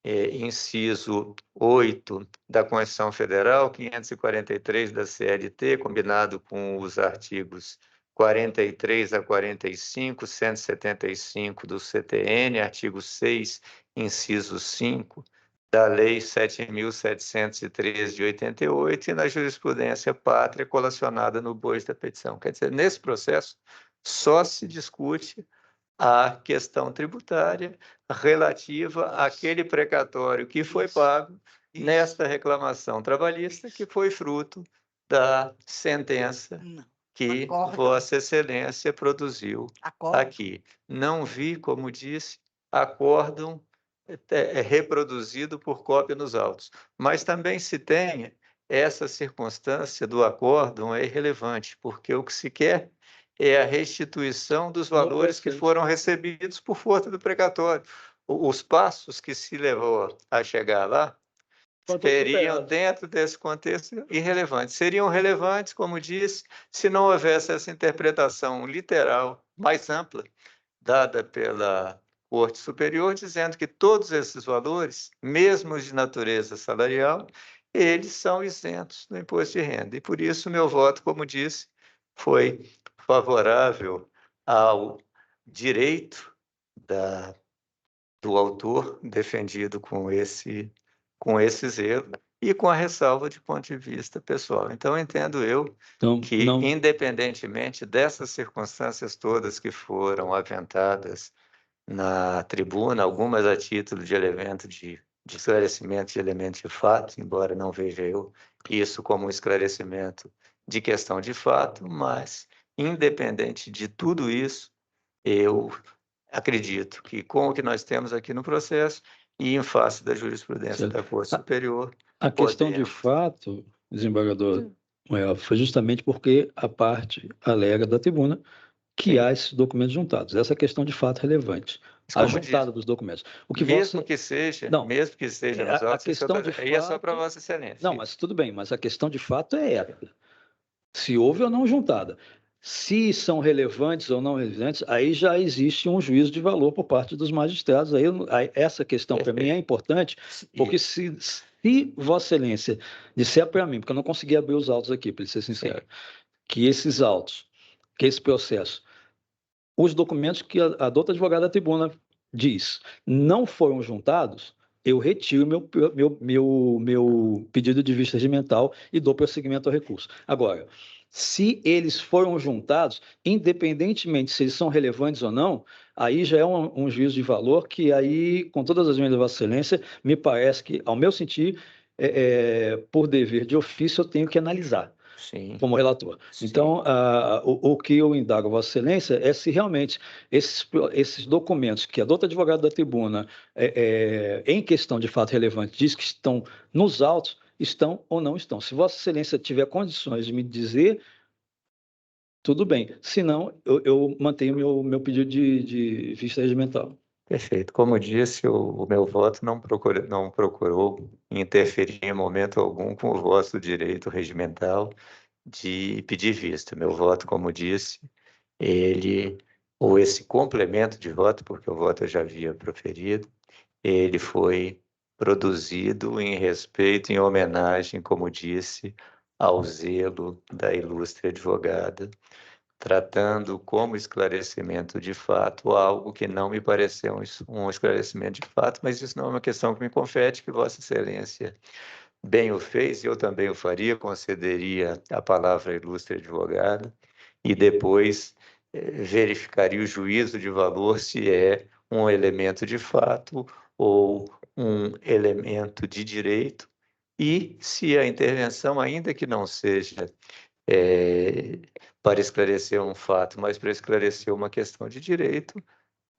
inciso 8 da Constituição Federal, 543 da CLT, combinado com os artigos 43 a 45, 175 do CTN, artigo 6, inciso 5, da Lei 7.713 de 88 e na jurisprudência pátria colacionada no bojo da petição. Quer dizer, nesse processo só se discute a questão tributária relativa àquele precatório que foi pago nesta reclamação trabalhista, que foi fruto da sentença que Vossa Excelência produziu aqui. Não vi, como disse, acórdão reproduzido por cópia nos autos, mas também se tem essa circunstância do acórdão é irrelevante, porque o que se quer é a restituição dos valores que foram recebidos por força do precatório. Os passos que se levou a chegar lá seriam, dentro desse contexto, irrelevantes. Seriam relevantes, como disse, se não houvesse essa interpretação literal mais ampla, dada pela Corte Superior, dizendo que todos esses valores, mesmo os de natureza salarial, eles são isentos do imposto de renda. E por isso meu voto, como disse, foi favorável ao direito do autor defendido com esse zelo e com a ressalva de ponto de vista pessoal. Então, entendo eu que, independentemente dessas circunstâncias todas que foram aventadas na tribuna, algumas a título de elemento de esclarecimento de elementos de fato, embora não veja eu isso como um esclarecimento de questão de fato, mas, independente de tudo isso, eu acredito que, com o que nós temos aqui no processo e em face da jurisprudência da Corte Superior... A questão de fato, desembargador, foi justamente porque a parte alega da tribuna que há esses documentos juntados. Essa questão de fato relevante. A juntada dos documentos. O que mesmo que seja nos autos, aí é só para Vossa Excelência. Não, mas tudo bem, mas a questão de fato é essa. Se houve ou não juntada. Se são relevantes ou não relevantes, aí já existe um juízo de valor por parte dos magistrados. Aí essa questão para mim é importante, porque se Vossa Excelência disser para mim, porque eu não consegui abrir os autos aqui, para ser sincero, que esses autos, que esse processo, os documentos que a doutora advogada da tribuna diz não foram juntados, eu retiro meu pedido de vista regimental e dou prosseguimento ao recurso. Agora, se eles foram juntados, independentemente se eles são relevantes ou não, aí já é um juízo de valor que aí, com todas as minhas de Vossa Excelência, me parece que, ao meu sentir, por dever de ofício, eu tenho que analisar. Sim. Como relator. Sim. Então, o que eu indago a Vossa Excelência é se realmente esses documentos que a doutora advogada da tribuna, em questão de fato relevante, diz que estão nos autos, estão ou não estão. Se Vossa Excelência tiver condições de me dizer, tudo bem. Se não, eu mantenho meu pedido de vista regimental. Perfeito. Como disse, o meu voto não procurou interferir em momento algum com o vosso direito regimental de pedir vista. Meu voto, como disse, ou esse complemento de voto, porque o voto eu já havia proferido, ele foi produzido em respeito, em homenagem, como disse, ao zelo da ilustre advogada, tratando como esclarecimento de fato algo que não me pareceu um esclarecimento de fato, mas isso não é uma questão que me compete, que Vossa Excelência bem o fez, eu também o faria, concederia a palavra à ilustre advogada e depois verificaria o juízo de valor se é um elemento de fato ou um elemento de direito e se a intervenção, ainda que não seja para esclarecer um fato, mas para esclarecer uma questão de direito,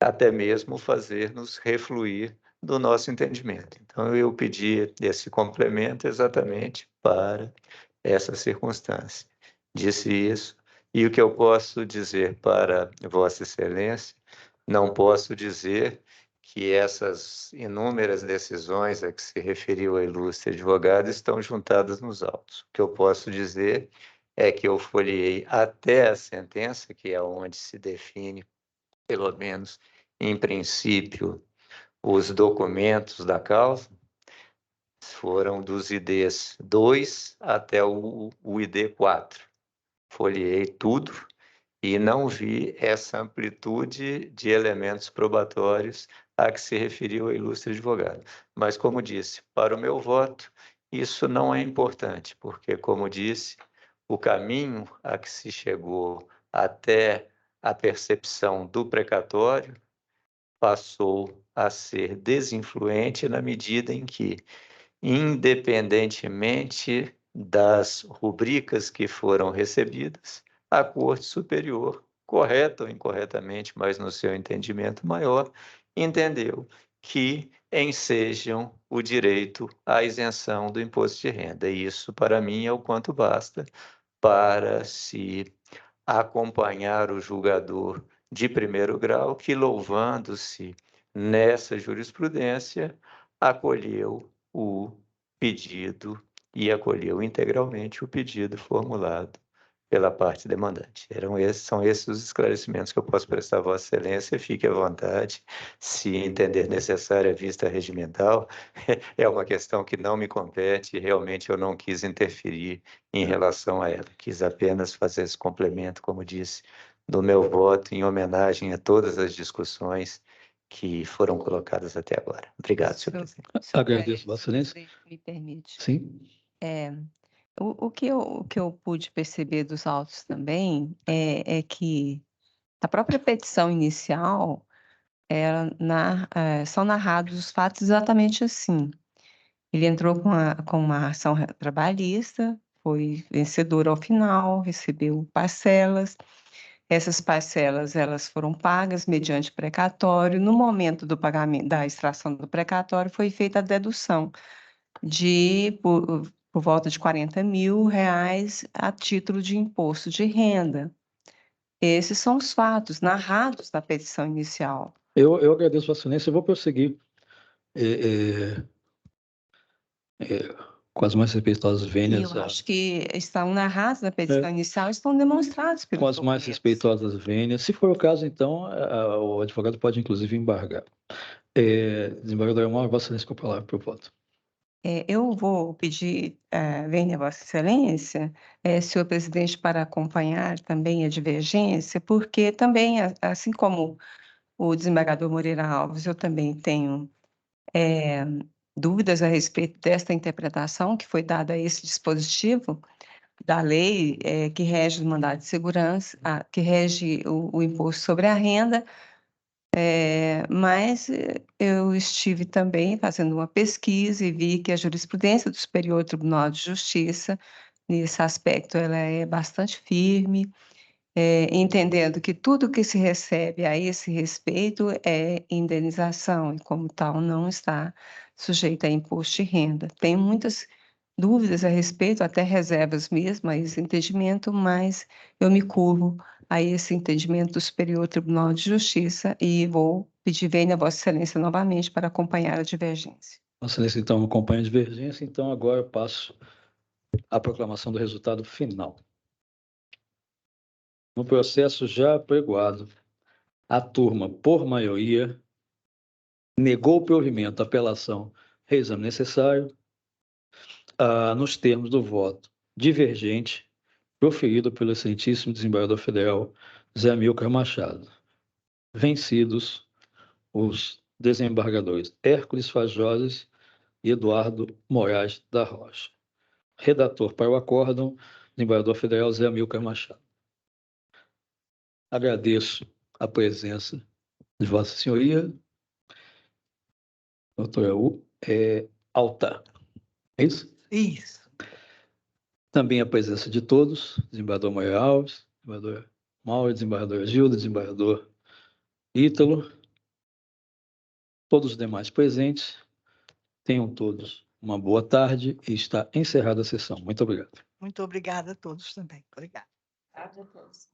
até mesmo fazer-nos refluir do nosso entendimento. Então, eu pedi esse complemento exatamente para essa circunstância. Disse isso, e o que eu posso dizer para Vossa Excelência, não posso dizer que essas inúmeras decisões a que se referiu a ilustre advogado estão juntadas nos autos. O que eu posso dizer é que eu folheei até a sentença, que é onde se define, pelo menos em princípio, os documentos da causa foram dos IDs 2 até o ID 4. Folheei tudo e não vi essa amplitude de elementos probatórios a que se referiu a ilustre advogado. Mas, como disse, para o meu voto, isso não é importante, porque, como disse, o caminho a que se chegou até a percepção do precatório passou a ser desinfluente na medida em que, independentemente das rubricas que foram recebidas, a Corte Superior, correta ou incorretamente, mas no seu entendimento maior, entendeu que ensejam o direito à isenção do imposto de renda. E isso, para mim, é o quanto basta para se acompanhar o julgador de primeiro grau, que, louvando-se nessa jurisprudência, acolheu o pedido e acolheu integralmente o pedido formulado pela parte demandante. São esses os esclarecimentos que eu posso prestar a Vossa Excelência. Fique à vontade, se entender necessária a vista regimental. É uma questão que não me compete, realmente eu não quis interferir em relação a ela. Quis apenas fazer esse complemento, como disse, do meu voto em homenagem a todas as discussões que foram colocadas até agora. Obrigado, senhor presidente. Agradeço, Vossa Excelência. Me permite. Sim. O que eu pude perceber dos autos também é que a própria petição inicial são narrados os fatos exatamente assim. Ele entrou com uma ação trabalhista, foi vencedor ao final, recebeu parcelas. Essas parcelas elas foram pagas mediante precatório. No momento do pagamento da extração do precatório, foi feita a dedução por volta de R$40 mil a título de imposto de renda. Esses são os fatos narrados na petição inicial. Eu agradeço, Vossa Excelência. Eu vou prosseguir com as mais respeitosas vênias. Eu acho que estão narrados na petição inicial, estão demonstrados pelos Com as mais respeitosas vênias. Se for o caso, então, o advogado pode, inclusive, embargar. Desembargador Amor, Vossa Excelência, com a palavra para o voto. Eu vou pedir, vênia, Vossa Excelência, senhor presidente, para acompanhar também a divergência, porque também, assim como o desembargador Moreira Alves, eu também tenho dúvidas a respeito desta interpretação que foi dada a esse dispositivo da lei que rege o mandado de segurança, que rege o imposto sobre a renda, mas eu estive também fazendo uma pesquisa e vi que a jurisprudência do Superior Tribunal de Justiça, nesse aspecto, ela é bastante firme, entendendo que tudo que se recebe a esse respeito é indenização e, como tal, não está sujeito a imposto de renda. Tem muitas dúvidas a respeito, até reservas mesmo a esse entendimento, mas eu me curvo a esse entendimento do Superior Tribunal de Justiça e vou pedir vênia a Vossa Excelência novamente para acompanhar a divergência. Vossa Excelência, então, acompanha a divergência. Então, agora eu passo à proclamação do resultado final. No processo já apregoado, a turma, por maioria, negou o provimento à apelação reexame necessário, nos termos do voto divergente proferido pelo excelentíssimo desembargador federal Zé Amilcar Machado. Vencidos os desembargadores Hércules Fajoses e Eduardo Moraes da Rocha. Redator para o acórdão, desembargador federal Zé Amilcar Machado. Agradeço a presença de Vossa Senhoria, doutora Alta. É isso? Isso. Também a presença de todos, desembargador Moreira Alves, desembargador Mauro, desembargador Gilda, desembargador Ítalo, todos os demais presentes. Tenham todos uma boa tarde e está encerrada a sessão. Muito obrigado. Muito obrigada a todos também. Obrigada. Obrigada a todos.